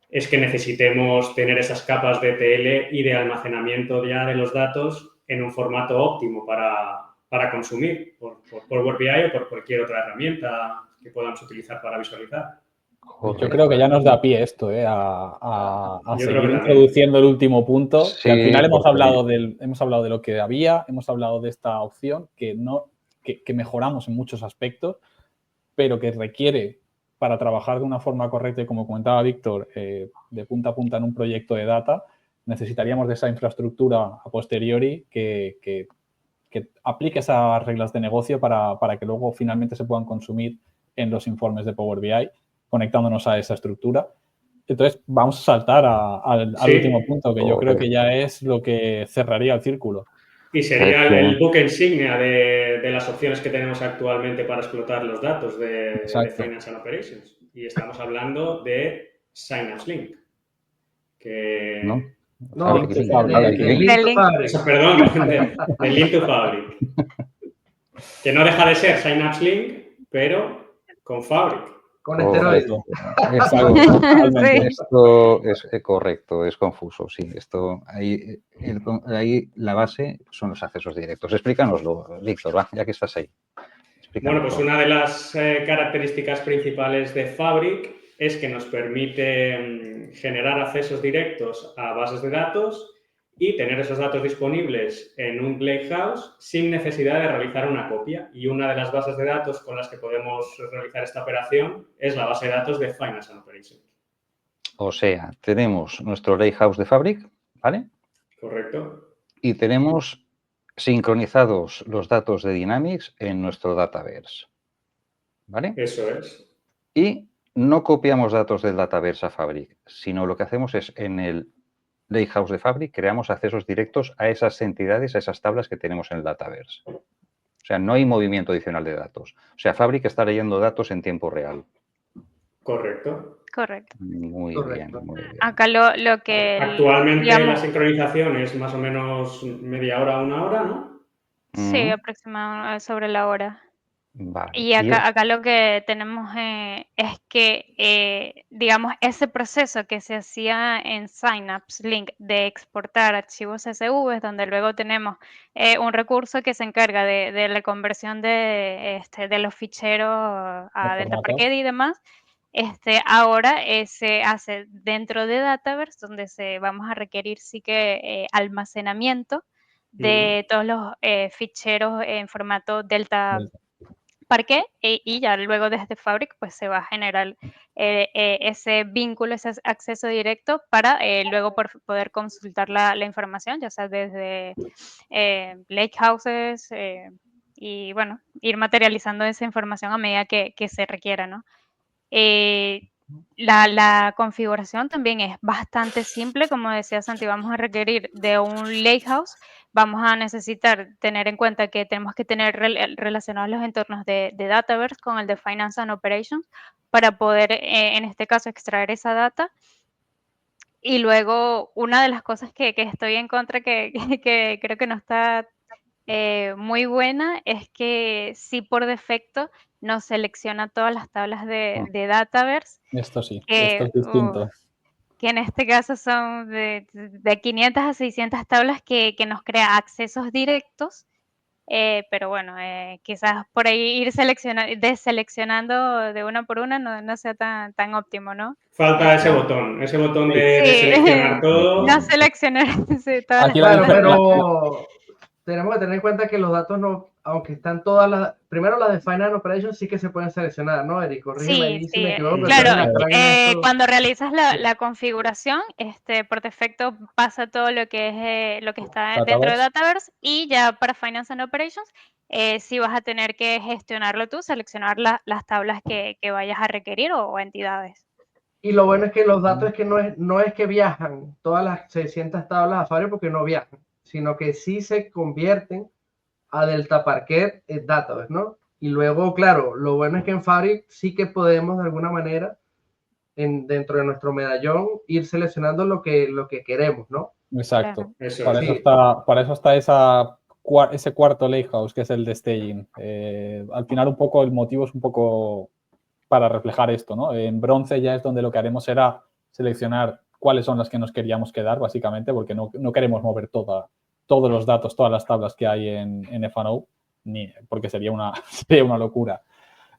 Speaker 5: es que necesitemos tener esas capas de ETL y de almacenamiento ya de los datos en un formato óptimo para consumir por Power BI o por cualquier otra herramienta que podamos utilizar para visualizar.
Speaker 4: Yo creo que ya nos da pie esto, a seguir introduciendo el último punto,
Speaker 1: Sí,
Speaker 4: que al final hemos hablado de lo que había, hemos hablado de esta opción que mejoramos en muchos aspectos, pero que requiere, para trabajar de una forma correcta y como comentaba Víctor, de punta a punta en un proyecto de data, necesitaríamos de esa infraestructura a posteriori que aplique esas reglas de negocio para que luego finalmente se puedan consumir en los informes de Power BI, conectándonos a esa estructura. Entonces, vamos a saltar al último punto, que yo creo que ya es lo que cerraría el círculo.
Speaker 5: Y sería el buque insignia de las opciones que tenemos actualmente para explotar los datos de Finance and Operations. Y estamos hablando de Synapse Link.
Speaker 2: Perdón,
Speaker 5: de Link to Fabric. Que no deja de ser Synapse Link, pero con Fabric.
Speaker 2: Con esteroides.
Speaker 1: Esto es correcto, es confuso, sí. Ahí la base son los accesos directos. Explícanoslo, Víctor, ya que estás ahí.
Speaker 5: Bueno, pues una de las características principales de Fabric es que nos permite generar accesos directos a bases de datos y tener esos datos disponibles en un Lakehouse sin necesidad de realizar una copia. Y una de las bases de datos con las que podemos realizar esta operación es la base de datos de Finance and Operations.
Speaker 1: O sea, tenemos nuestro Lakehouse de Fabric, ¿vale?
Speaker 5: Correcto.
Speaker 1: Y tenemos sincronizados los datos de Dynamics en nuestro Dataverse, ¿vale?
Speaker 5: Eso es.
Speaker 1: Y no copiamos datos del Dataverse a Fabric, sino lo que hacemos es en el Lakehouse de Fabric creamos accesos directos a esas entidades, a esas tablas que tenemos en el Dataverse. O sea, no hay movimiento adicional de datos. O sea, Fabric está leyendo datos en tiempo real.
Speaker 5: Correcto.
Speaker 3: Correcto.
Speaker 1: Muy
Speaker 2: Correcto.
Speaker 1: bien, muy bien.
Speaker 3: Acá lo que,
Speaker 5: Actualmente la
Speaker 3: digamos,
Speaker 5: sincronización es más o menos media hora, una hora, ¿no?
Speaker 3: sí, aproximadamente sobre la hora.
Speaker 1: Vale.
Speaker 3: Y acá lo que tenemos es que, digamos, ese proceso que se hacía en Synapse Link de exportar archivos CSV, donde luego tenemos un recurso que se encarga de la conversión de los ficheros a Delta
Speaker 4: formatos.
Speaker 3: Parquet y demás, ahora se hace dentro de Dataverse, donde vamos a requerir sí que almacenamiento de todos los ficheros en formato Delta Parquet y ya luego desde Fabric pues se va a generar ese vínculo, ese acceso directo para luego poder consultar la información, ya sea desde Lakehouses y bueno, ir materializando esa información a medida que se requiera, ¿no? La configuración también es bastante simple, como decía Santi, vamos a requerir de un Lakehouse, vamos a necesitar tener en cuenta que tenemos que tener relacionados los entornos de Dataverse con el de Finance and Operations para poder, en este caso, extraer esa data. Y luego, una de las cosas que estoy en contra, que creo que no está muy buena, es que sí por defecto nos selecciona todas las tablas de Dataverse.
Speaker 4: Esto sí,
Speaker 3: Que,
Speaker 4: esto es distinto.
Speaker 3: que en este caso son de 500 a 600 tablas que nos crea accesos directos, pero bueno, quizás por ahí ir deseleccionando de una por una no sea tan óptimo, ¿no?
Speaker 5: Falta ese botón de
Speaker 3: Sí,
Speaker 5: seleccionar todo.
Speaker 3: no seleccionar sí, todas
Speaker 4: Aquí
Speaker 3: las
Speaker 4: la
Speaker 2: Claro,
Speaker 3: tablas.
Speaker 2: pero tenemos que tener en cuenta que los datos no, aunque están todas las, primero las de Finance Operations sí que se pueden seleccionar, ¿no, Eric? Corrígeme ahí si me equivoco, pero tú
Speaker 3: claro,
Speaker 2: eres la crack en esto.
Speaker 3: cuando realizas la configuración, por defecto pasa todo lo que es lo que está dentro de Dataverse y ya para Finance and Operations sí vas a tener que gestionarlo tú, seleccionar las tablas que vayas a requerir o entidades.
Speaker 2: Y lo bueno es que los datos es que no es que viajan todas las 600 tablas a Fabric porque no viajan, sino que sí se convierten a Delta Parquet Dataverse, ¿no? Y luego, claro, lo bueno es que en Fabric sí que podemos de alguna manera, dentro de nuestro medallón, ir seleccionando lo que queremos, ¿no?
Speaker 4: Exacto.
Speaker 3: Claro.
Speaker 4: Para eso está ese cuarto Lakehouse, que es el de staging. Al final, un poco el motivo es un poco para reflejar esto, ¿no? En bronce ya es donde lo que haremos será seleccionar cuáles son las que nos queríamos quedar, básicamente, porque no queremos mover todos los datos, todas las tablas que hay en F&O, porque sería una locura.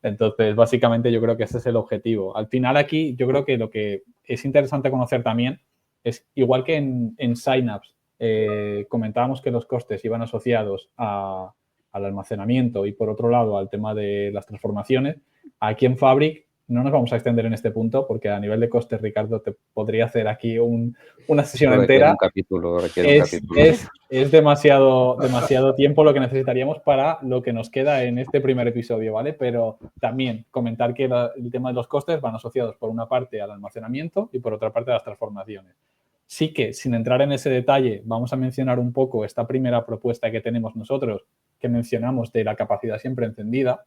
Speaker 4: Entonces, básicamente, yo creo que ese es el objetivo. Al final, aquí, yo creo que lo que es interesante conocer también es, igual que en Synapse, comentábamos que los costes iban asociados al almacenamiento y, por otro lado, al tema de las transformaciones. Aquí en Fabric no nos vamos a extender en este punto porque a nivel de costes, Ricardo, te podría hacer aquí una sesión entera. Es demasiado tiempo lo que necesitaríamos para lo que nos queda en este primer episodio, ¿vale? Pero también comentar que el tema de los costes van asociados por una parte al almacenamiento y por otra parte a las transformaciones. Sí que, sin entrar en ese detalle, vamos a mencionar un poco esta primera propuesta que tenemos nosotros, que mencionamos de la capacidad siempre encendida,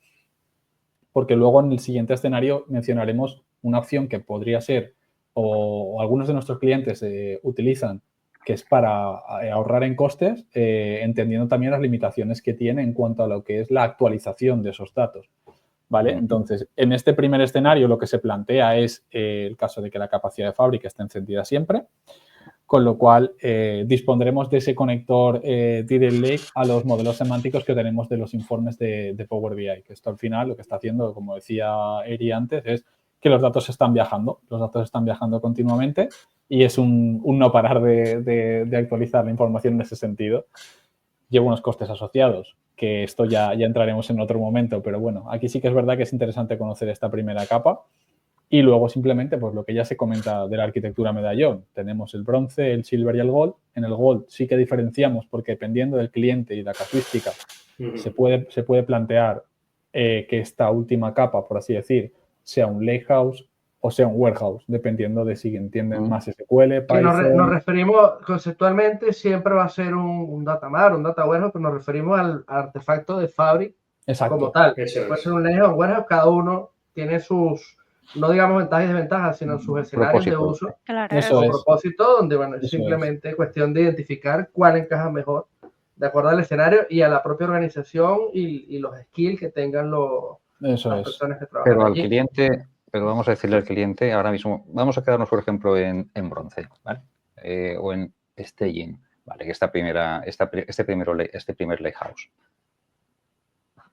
Speaker 4: porque luego en el siguiente escenario mencionaremos una opción que podría ser, o algunos de nuestros clientes utilizan, que es para ahorrar en costes, entendiendo también las limitaciones que tiene en cuanto a lo que es la actualización de esos datos. ¿Vale? Entonces, en este primer escenario lo que se plantea es el caso de que la capacidad de Fabric esté encendida siempre, con lo cual dispondremos de ese conector Direct Lake a los modelos semánticos que tenemos de los informes de Power BI, que esto al final lo que está haciendo, como decía Eri antes, es que los datos están viajando continuamente y es un no parar de actualizar la información en ese sentido. Lleva unos costes asociados, que esto ya entraremos en otro momento, pero bueno, aquí sí que es verdad que es interesante conocer esta primera capa y luego simplemente pues lo que ya se comenta de la arquitectura medallón. Tenemos el bronce, el silver y el gold. En el gold sí que diferenciamos porque dependiendo del cliente y la casuística se puede plantear que esta última capa, por así decir, sea un lakehouse o sea un warehouse, dependiendo de si entienden más SQL, Python.
Speaker 2: Nos referimos conceptualmente, siempre va a ser un data mart, un data warehouse, pero nos referimos al artefacto de Fabric como tal. Puede ser un lakehouse, un warehouse, cada uno tiene sus, no digamos ventajas y desventajas, sino sus escenarios de uso o propósito, donde bueno, es simplemente cuestión de identificar cuál encaja mejor de acuerdo al escenario y a la propia organización y los skills que tengan las personas que trabajan
Speaker 1: Pero
Speaker 2: allí.
Speaker 1: al cliente... Pero vamos a decirle al cliente ahora mismo, vamos a quedarnos, por ejemplo, en bronce, ¿vale? O en staging, ¿vale? Que este primer lakehouse.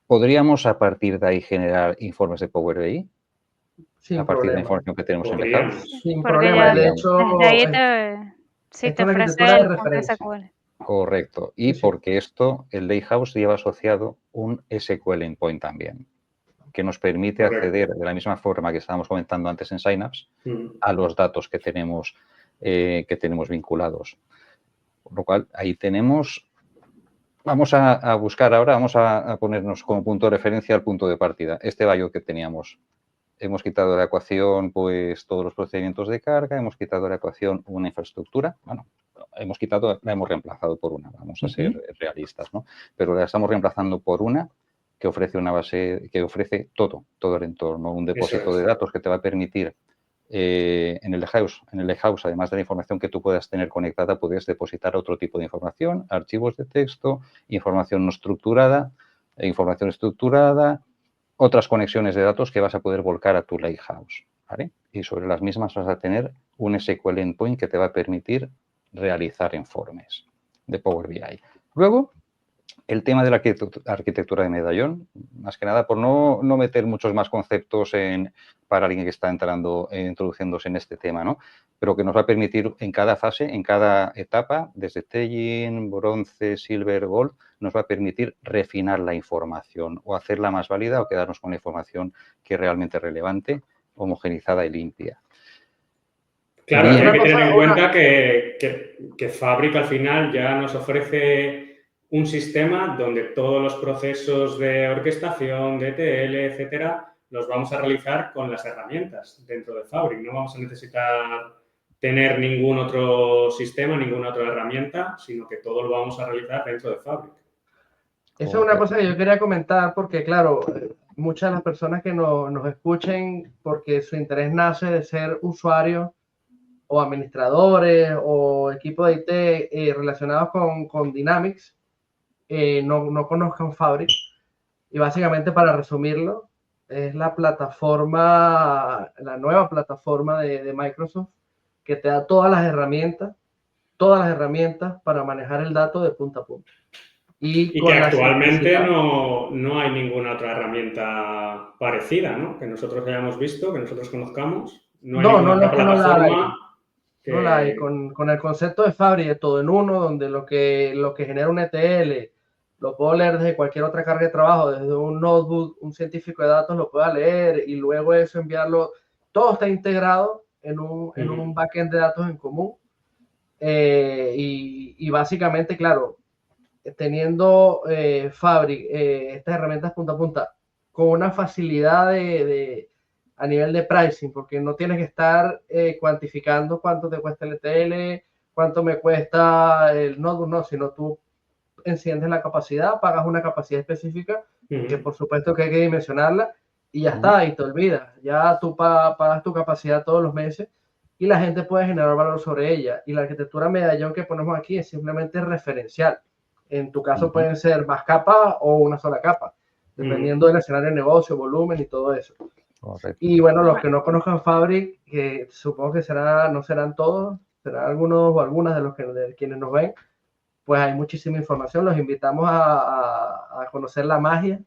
Speaker 1: ¿Podríamos a partir de ahí generar informes de Power BI? A partir de la información que tenemos en lakehouse.
Speaker 2: Sin problema. De hecho,
Speaker 3: sí te ofrece el SQL.
Speaker 1: Correcto. Y porque el lakehouse lleva asociado un SQL endpoint también, que nos permite acceder de la misma forma que estábamos comentando antes en Synapse a los datos que tenemos vinculados. Por lo cual, ahí tenemos... Vamos a buscar ahora, vamos a ponernos como punto de referencia al punto de partida. Este value que teníamos. Hemos quitado de la ecuación pues todos los procedimientos de carga, hemos quitado de la ecuación una infraestructura. Bueno, la hemos reemplazado por una, vamos a ser realistas, ¿no? Pero la estamos reemplazando por una que ofrece una base, que ofrece todo el entorno, un depósito de datos que te va a permitir en el lakehouse, además de la información que tú puedas tener conectada, puedes depositar otro tipo de información, archivos de texto, información no estructurada, información estructurada, otras conexiones de datos que vas a poder volcar a tu lakehouse, ¿vale? Y sobre las mismas vas a tener un SQL endpoint que te va a permitir realizar informes de Power BI. Luego, el tema de la arquitectura de medallón, más que nada por no meter muchos más conceptos para alguien que está introduciéndose en este tema, ¿no? Pero que nos va a permitir en cada fase, en cada etapa, desde staging, bronce, silver, gold, nos va a permitir refinar la información o hacerla más válida o quedarnos con la información que es realmente relevante, homogenizada y limpia.
Speaker 5: Claro, hay que tener en cuenta que Fabric al final ya nos ofrece un sistema donde todos los procesos de orquestación, de ETL, etcétera, los vamos a realizar con las herramientas dentro de Fabric. No vamos a necesitar tener ningún otro sistema, ninguna otra herramienta, sino que todo lo vamos a realizar dentro de Fabric.
Speaker 2: Eso es una cosa que yo quería comentar porque, claro, muchas de las personas que nos escuchen, porque su interés nace de ser usuarios o administradores o equipos de IT relacionados con Dynamics, no conozcan Fabric. Y básicamente, para resumirlo, es la nueva plataforma de Microsoft que te da todas las herramientas para manejar el dato de punta a punta.
Speaker 5: Y que actualmente no hay ninguna otra herramienta parecida, ¿no? Que nosotros hayamos visto, que nosotros conozcamos. No hay ninguna otra plataforma.
Speaker 2: No la hay. Con el concepto de Fabric de todo en uno, donde lo que genera un ETL lo puedo leer desde cualquier otra carga de trabajo, desde un notebook, un científico de datos lo pueda leer y luego eso enviarlo. Todo está integrado en un backend de datos en común. Y básicamente, claro, teniendo Fabric, estas herramientas punta a punta, con una facilidad a nivel de pricing, porque no tienes que estar cuantificando cuánto te cuesta el ETL, cuánto me cuesta el notebook, no, sino tú enciendes la capacidad, pagas una capacidad específica, que por supuesto que hay que dimensionarla, y ya está, y te olvidas. Ya tú pagas tu capacidad todos los meses y la gente puede generar valor sobre ella. Y la arquitectura medallón que ponemos aquí es simplemente referencial. En tu caso pueden ser más capas o una sola capa, dependiendo del escenario de negocio, volumen y todo eso.
Speaker 1: Correcto.
Speaker 2: Y bueno, los que no conozcan Fabric, que supongo que no serán todos, serán algunos o algunas de quienes nos ven, pues hay muchísima información. Los invitamos a conocer la magia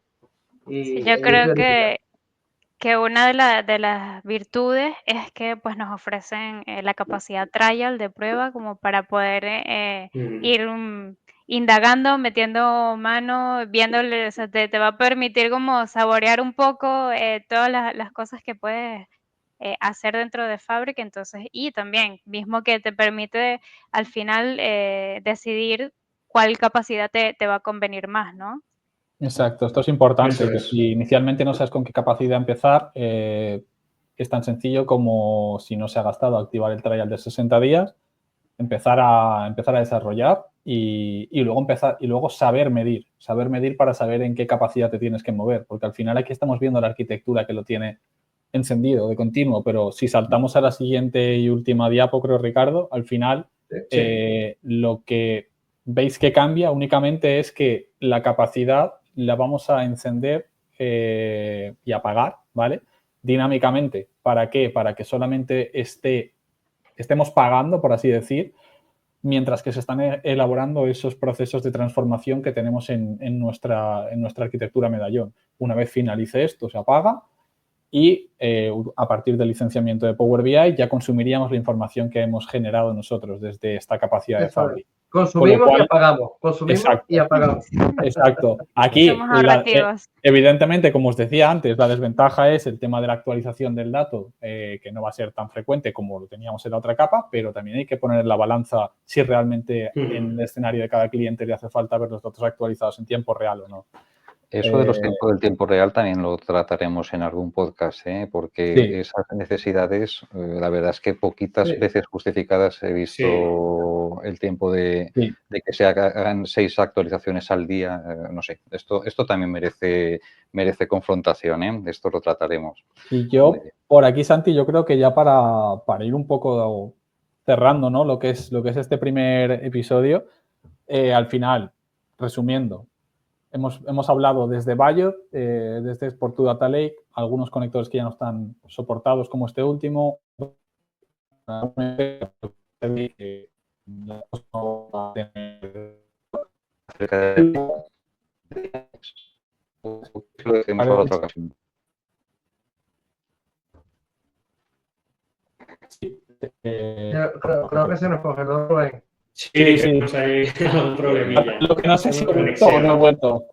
Speaker 3: Sí,
Speaker 2: y
Speaker 3: yo
Speaker 2: ir
Speaker 3: creo
Speaker 2: verificando.
Speaker 3: que una de las virtudes es que pues nos ofrecen la capacidad trial de prueba como para poder ir indagando, metiendo mano, viéndole, o sea, te va a permitir como saborear un poco todas las cosas que puedes hacer dentro de Fabric, entonces, y también mismo que te permite al final decidir cuál capacidad te va a convenir más, ¿no?
Speaker 4: Exacto, esto es importante,
Speaker 5: Eso
Speaker 4: que
Speaker 5: es.
Speaker 4: si inicialmente no sabes con qué capacidad empezar, es tan sencillo como si no se ha gastado activar el trial de 60 días, empezar a desarrollar y luego saber medir para saber en qué capacidad te tienes que mover, porque al final aquí estamos viendo la arquitectura que lo tiene encendido de continuo, pero si saltamos a la siguiente y última diapo, creo, Ricardo, al final
Speaker 2: Sí.
Speaker 4: lo que veis que cambia únicamente es que la capacidad la vamos a encender y apagar, ¿vale? Dinámicamente. ¿Para qué? Para que solamente estemos pagando, por así decir, mientras que se están elaborando esos procesos de transformación que tenemos en nuestra arquitectura medallón. Una vez finalice esto, se apaga y a partir del licenciamiento de Power BI ya consumiríamos la información que hemos generado nosotros desde esta capacidad de
Speaker 2: Eso es.
Speaker 4: Fabric. Con lo
Speaker 2: Consumimos y
Speaker 4: cual,
Speaker 2: apagamos. Consumimos y
Speaker 4: exacto,
Speaker 2: apagamos.
Speaker 4: exacto. Aquí,
Speaker 3: Somos ahorrativos.
Speaker 4: evidentemente, como os decía antes, la desventaja es el tema de la actualización del dato, que no va a ser tan frecuente como lo teníamos en la otra capa, pero también hay que poner en la balanza si realmente en el escenario de cada cliente le hace falta ver los datos actualizados en tiempo real o no.
Speaker 1: Eso de del tiempo real también lo trataremos en algún podcast, porque
Speaker 4: Sí.
Speaker 1: esas necesidades, la verdad es que poquitas
Speaker 2: Sí.
Speaker 1: veces justificadas he visto el tiempo de que se hagan 6 actualizaciones al día. No sé, esto también merece confrontación, esto lo trataremos.
Speaker 4: Y yo, por aquí, Santi, yo creo que ya para ir un poco cerrando, ¿no? lo que es este primer episodio, al final, resumiendo, hemos hablado desde Bayot, desde Sport2 Data Lake, algunos conectores que ya no están soportados como este último.
Speaker 1: Acerca de lo dejemos para otra ocasión.
Speaker 2: Creo que se nos congeló Rubén.
Speaker 5: Sí, tenemos ahí un problemilla.
Speaker 4: Lo que no sé si he vuelto o no he vuelto.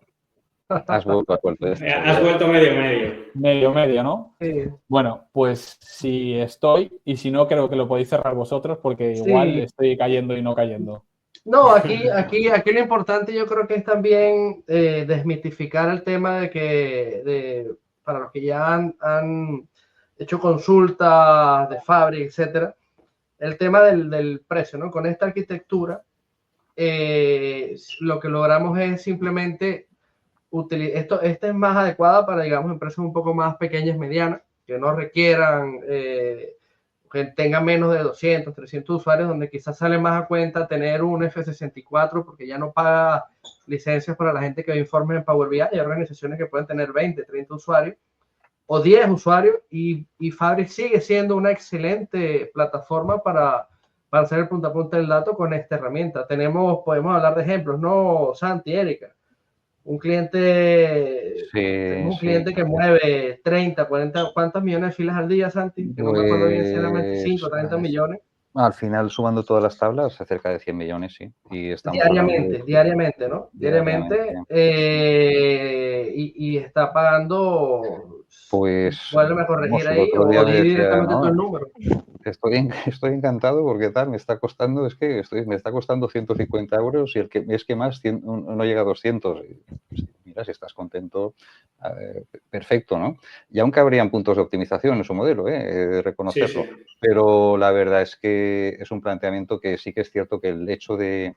Speaker 1: Has vuelto.
Speaker 5: Has vuelto medio.
Speaker 4: Medio, ¿no?
Speaker 2: Sí.
Speaker 4: Bueno, pues si estoy, y si no, creo que lo podéis cerrar vosotros, porque igual estoy cayendo y no cayendo.
Speaker 2: No, aquí lo importante yo creo que es también desmitificar el tema de que para los que ya han hecho consultas de Fabric, etcétera, el tema del precio, ¿no? Con esta arquitectura, lo que logramos es simplemente esta es más adecuada para, digamos, empresas un poco más pequeñas, medianas, que no requieran, que tengan menos de 200, 300 usuarios, donde quizás sale más a cuenta tener un F64 porque ya no paga licencias para la gente que ve informes en Power BI. Hay organizaciones que pueden tener 20, 30 usuarios o 10 usuarios y Fabric sigue siendo una excelente plataforma para hacer el punta a punta del dato con esta herramienta. Podemos hablar de ejemplos, ¿no, Santi, Erika? Un cliente, que mueve 30, 40, ¿cuántos millones de filas al día, Santi? Que no me acuerdo bien si eran 25, 30 millones.
Speaker 1: Al final, sumando todas las tablas, cerca de 100 millones, sí. Y estamos
Speaker 2: diariamente, ¿no? Diariamente. Y está pagando,
Speaker 1: pues,
Speaker 2: vuélveme a corregir ahí, o di directamente todo el número.
Speaker 1: Estoy encantado porque tal, me está costando 150 euros y el que es que más no llega a 200. Mira, si estás contento, perfecto, ¿no? Y aunque habrían puntos de optimización en su modelo, reconocerlo.
Speaker 5: Sí.
Speaker 1: Pero la verdad es que es un planteamiento que sí que es cierto que el hecho de,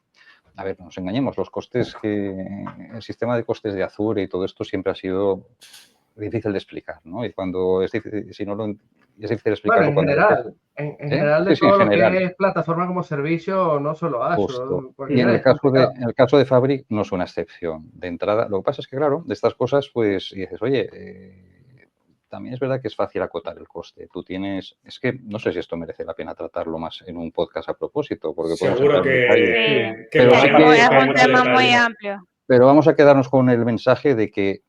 Speaker 1: a ver, no nos engañemos, el sistema de costes de Azure y todo esto siempre ha sido difícil de explicar, ¿no? Y cuando es difícil, si no es difícil explicarlo.
Speaker 2: Bueno, en general de todo lo que es plataforma como servicio, no solo Azure.
Speaker 1: Y en el caso de Fabric no es una excepción. De entrada, lo que pasa es que, claro, de estas cosas, pues, y dices, oye, también es verdad que es fácil acotar el coste. Tú tienes, es que no sé si esto merece la pena tratarlo más en un podcast a propósito, porque podemos
Speaker 5: Seguro
Speaker 1: entrar en detalle.
Speaker 3: Sí,
Speaker 5: que
Speaker 1: Pero
Speaker 5: lo
Speaker 1: sí
Speaker 5: haremos
Speaker 1: que-
Speaker 3: es
Speaker 5: con
Speaker 3: un
Speaker 5: mucho
Speaker 3: tema muy
Speaker 5: detalle.
Speaker 3: amplio.
Speaker 1: Pero vamos a quedarnos con el mensaje de que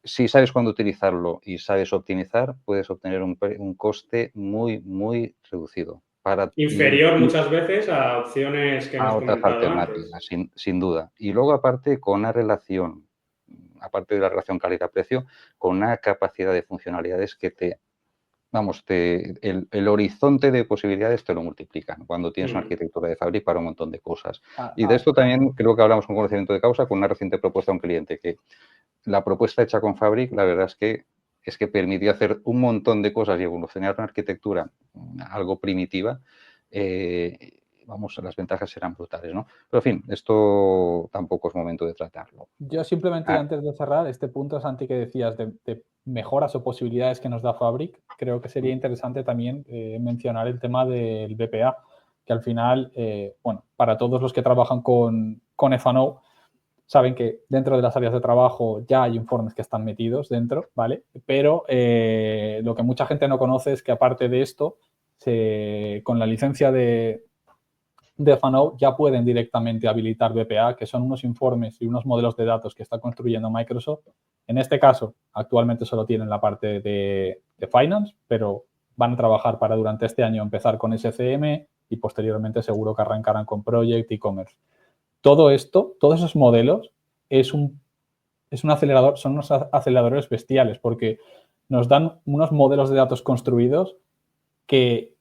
Speaker 1: si sabes cuándo utilizarlo y sabes optimizar, puedes obtener un coste muy, muy reducido.
Speaker 5: Inferior muchas veces a opciones que hemos
Speaker 1: a otras
Speaker 5: comentado
Speaker 1: alternativas,
Speaker 5: antes.
Speaker 1: sin duda. Y luego, aparte, con una relación, aparte de la relación calidad-precio, con una capacidad de funcionalidades que el horizonte de posibilidades te lo multiplican cuando tienes una arquitectura de Fabric para un montón de cosas. Y de esto también creo que hablamos con conocimiento de causa con una reciente propuesta a un cliente, que la propuesta hecha con Fabric, la verdad es que permitió hacer un montón de cosas y evolucionar una arquitectura algo primitiva. Las ventajas eran brutales, ¿no? Pero, en fin, esto tampoco es momento de tratarlo.
Speaker 4: Yo simplemente, antes de cerrar, este punto, Santi, que decías de mejoras o posibilidades que nos da Fabric, creo que sería interesante también mencionar el tema del BPA, que al final, para todos los que trabajan con F&O, saben que dentro de las áreas de trabajo ya hay informes que están metidos dentro, ¿vale? Pero lo que mucha gente no conoce es que aparte de esto, con la licencia de F&O ya pueden directamente habilitar BPA, que son unos informes y unos modelos de datos que está construyendo Microsoft. En este caso, actualmente solo tienen la parte de Finance, pero van a trabajar para durante este año empezar con SCM y posteriormente seguro que arrancarán con Project y Commerce. Todo esto, todos esos modelos es un acelerador, son unos aceleradores bestiales porque nos dan unos modelos de datos construidos que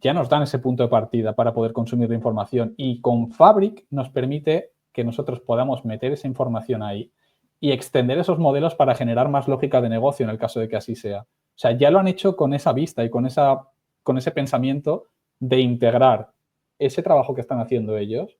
Speaker 4: ya nos dan ese punto de partida para poder consumir la información, y con Fabric nos permite que nosotros podamos meter esa información ahí y extender esos modelos para generar más lógica de negocio en el caso de que así sea. O sea, ya lo han hecho con esa vista y con ese pensamiento de integrar ese trabajo que están haciendo ellos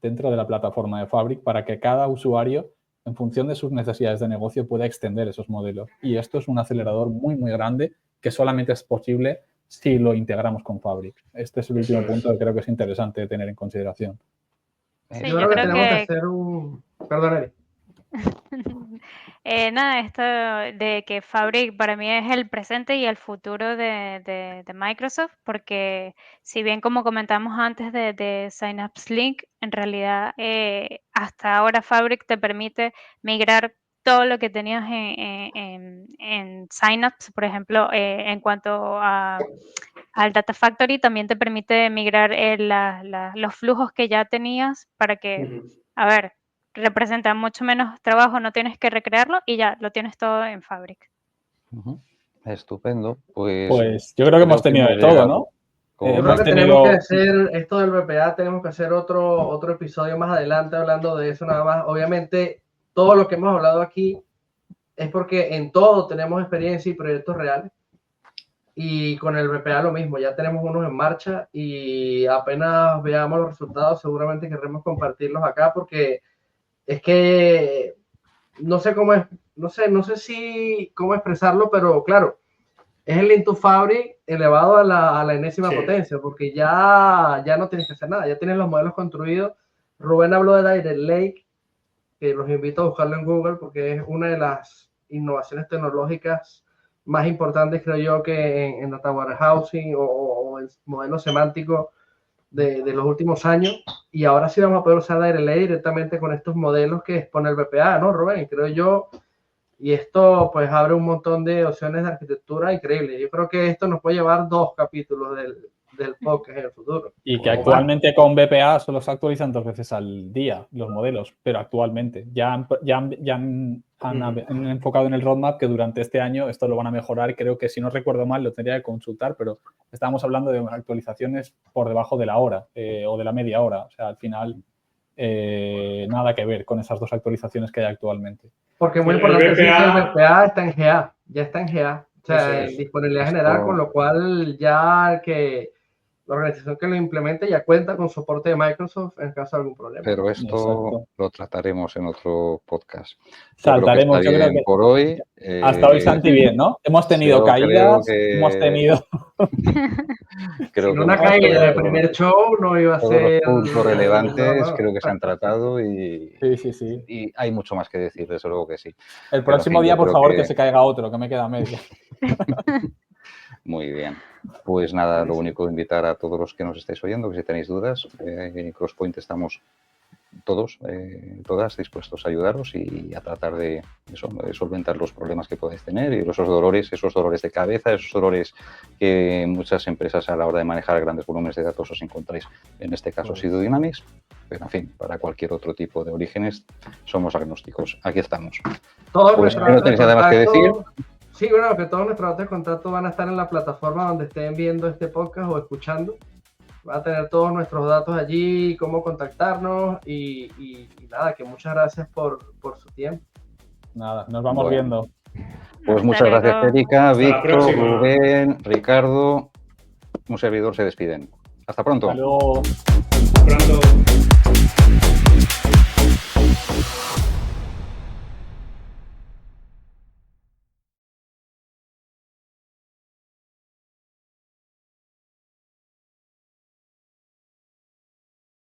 Speaker 4: dentro de la plataforma de Fabric para que cada usuario, en función de sus necesidades de negocio, pueda extender esos modelos. Y esto es un acelerador muy, muy grande que solamente es posible si lo integramos con Fabric. Este es el último punto que creo que es interesante tener en consideración.
Speaker 3: Sí,
Speaker 2: yo creo que tenemos que hacer un... Perdón, Eri.
Speaker 3: Nada, esto de que Fabric para mí es el presente y el futuro de Microsoft, porque si bien como comentamos antes de Synapse Link, en realidad hasta ahora Fabric te permite migrar todo lo que tenías en Synapse, por ejemplo, en cuanto al Data Factory, también te permite migrar los flujos que ya tenías para que, a ver, representa mucho menos trabajo, no tienes que recrearlo y ya lo tienes todo en Fabric.
Speaker 1: Estupendo.
Speaker 4: Pues yo creo que hemos tenido de todo, ¿no?
Speaker 2: Yo creo que tenemos que hacer esto del BPA, tenemos que hacer otro episodio más adelante hablando de eso nada más. Obviamente, todo lo que hemos hablado aquí es porque en todo tenemos experiencia y proyectos reales. Y con el BPA lo mismo, ya tenemos unos en marcha y apenas veamos los resultados seguramente querremos compartirlos acá porque es que no sé cómo es, no sé cómo expresarlo, pero claro, es el Into Fabric elevado a la enésima potencia, porque ya no tienes que hacer nada, ya tienes los modelos construidos. Rubén habló de Direct Lake, que los invito a buscarlo en Google porque es una de las innovaciones tecnológicas más importantes, creo yo, que en Data Warehousing o el modelo semántico de los últimos años. Y ahora sí vamos a poder usar Direct Lake directamente con estos modelos que expone el BPA, ¿no, Rubén? Creo yo. Y esto pues abre un montón de opciones de arquitectura increíbles. Yo creo que esto nos puede llevar 2 capítulos del podcast en el futuro.
Speaker 4: Y que actualmente con BPA solo se actualizan 2 veces al día los modelos, pero actualmente ya han enfocado en el roadmap que durante este año esto lo van a mejorar. Creo que, si no recuerdo mal, lo tendría que consultar, pero estábamos hablando de actualizaciones por debajo de la hora o de la media hora. O sea, al final nada que ver con esas 2 actualizaciones que hay actualmente.
Speaker 2: Porque es muy importante decir que el BPA está en GA, ya está en GA, o sea, en disponibilidad general, con lo cual ya la organización que lo implemente ya cuenta con soporte de Microsoft en caso de algún problema.
Speaker 1: Pero esto
Speaker 4: Exacto.
Speaker 1: lo trataremos en otro podcast.
Speaker 4: Saltaremos,
Speaker 1: yo creo que por hoy.
Speaker 4: Hasta hoy, Santi, bien, ¿no? Hemos tenido
Speaker 1: yo
Speaker 4: caídas,
Speaker 1: creo que-
Speaker 4: hemos tenido...
Speaker 1: Creo
Speaker 2: Sin
Speaker 1: que
Speaker 2: una
Speaker 1: hemos
Speaker 2: caída en el
Speaker 1: tratado
Speaker 2: primer show no iba a
Speaker 1: todos los
Speaker 2: ser...
Speaker 1: puntos relevantes,
Speaker 2: no.
Speaker 1: creo que se han tratado y
Speaker 4: Sí.
Speaker 1: y hay mucho más que decir, desde luego que sí.
Speaker 4: El próximo
Speaker 1: en fin,
Speaker 4: día,
Speaker 1: yo
Speaker 4: por
Speaker 1: creo
Speaker 4: favor,
Speaker 1: que-
Speaker 4: que se caiga otro, que me queda media.
Speaker 1: Muy bien. Pues nada, lo único, invitar a todos los que nos estáis oyendo, que si tenéis dudas, en Crosspoint estamos todos, todas dispuestos a ayudaros y a tratar de solventar los problemas que podáis tener y esos dolores de cabeza, esos dolores que muchas empresas a la hora de manejar grandes volúmenes de datos os encontráis. En este caso ha sido Dynamics, pero en fin, para cualquier otro tipo de orígenes somos agnósticos. Aquí estamos.
Speaker 2: Todos
Speaker 1: Pues
Speaker 2: nuestros
Speaker 1: no
Speaker 2: datos de
Speaker 1: tenéis nada más que
Speaker 2: contacto- Sí, bueno, que todos nuestros datos de contacto van a estar en la plataforma donde estén viendo este podcast o escuchando. Van a tener todos nuestros datos allí, cómo contactarnos y nada, que muchas gracias por su tiempo.
Speaker 4: Nada, nos vamos
Speaker 1: Bueno.
Speaker 4: viendo.
Speaker 1: Pues
Speaker 3: Hasta
Speaker 1: muchas gracias,
Speaker 3: luego.
Speaker 1: Erika,
Speaker 5: Hasta la
Speaker 1: Víctor,
Speaker 5: próxima.
Speaker 1: Rubén, Ricardo. Un servidor se despiden. Hasta pronto.
Speaker 4: Hasta luego.
Speaker 5: Pronto.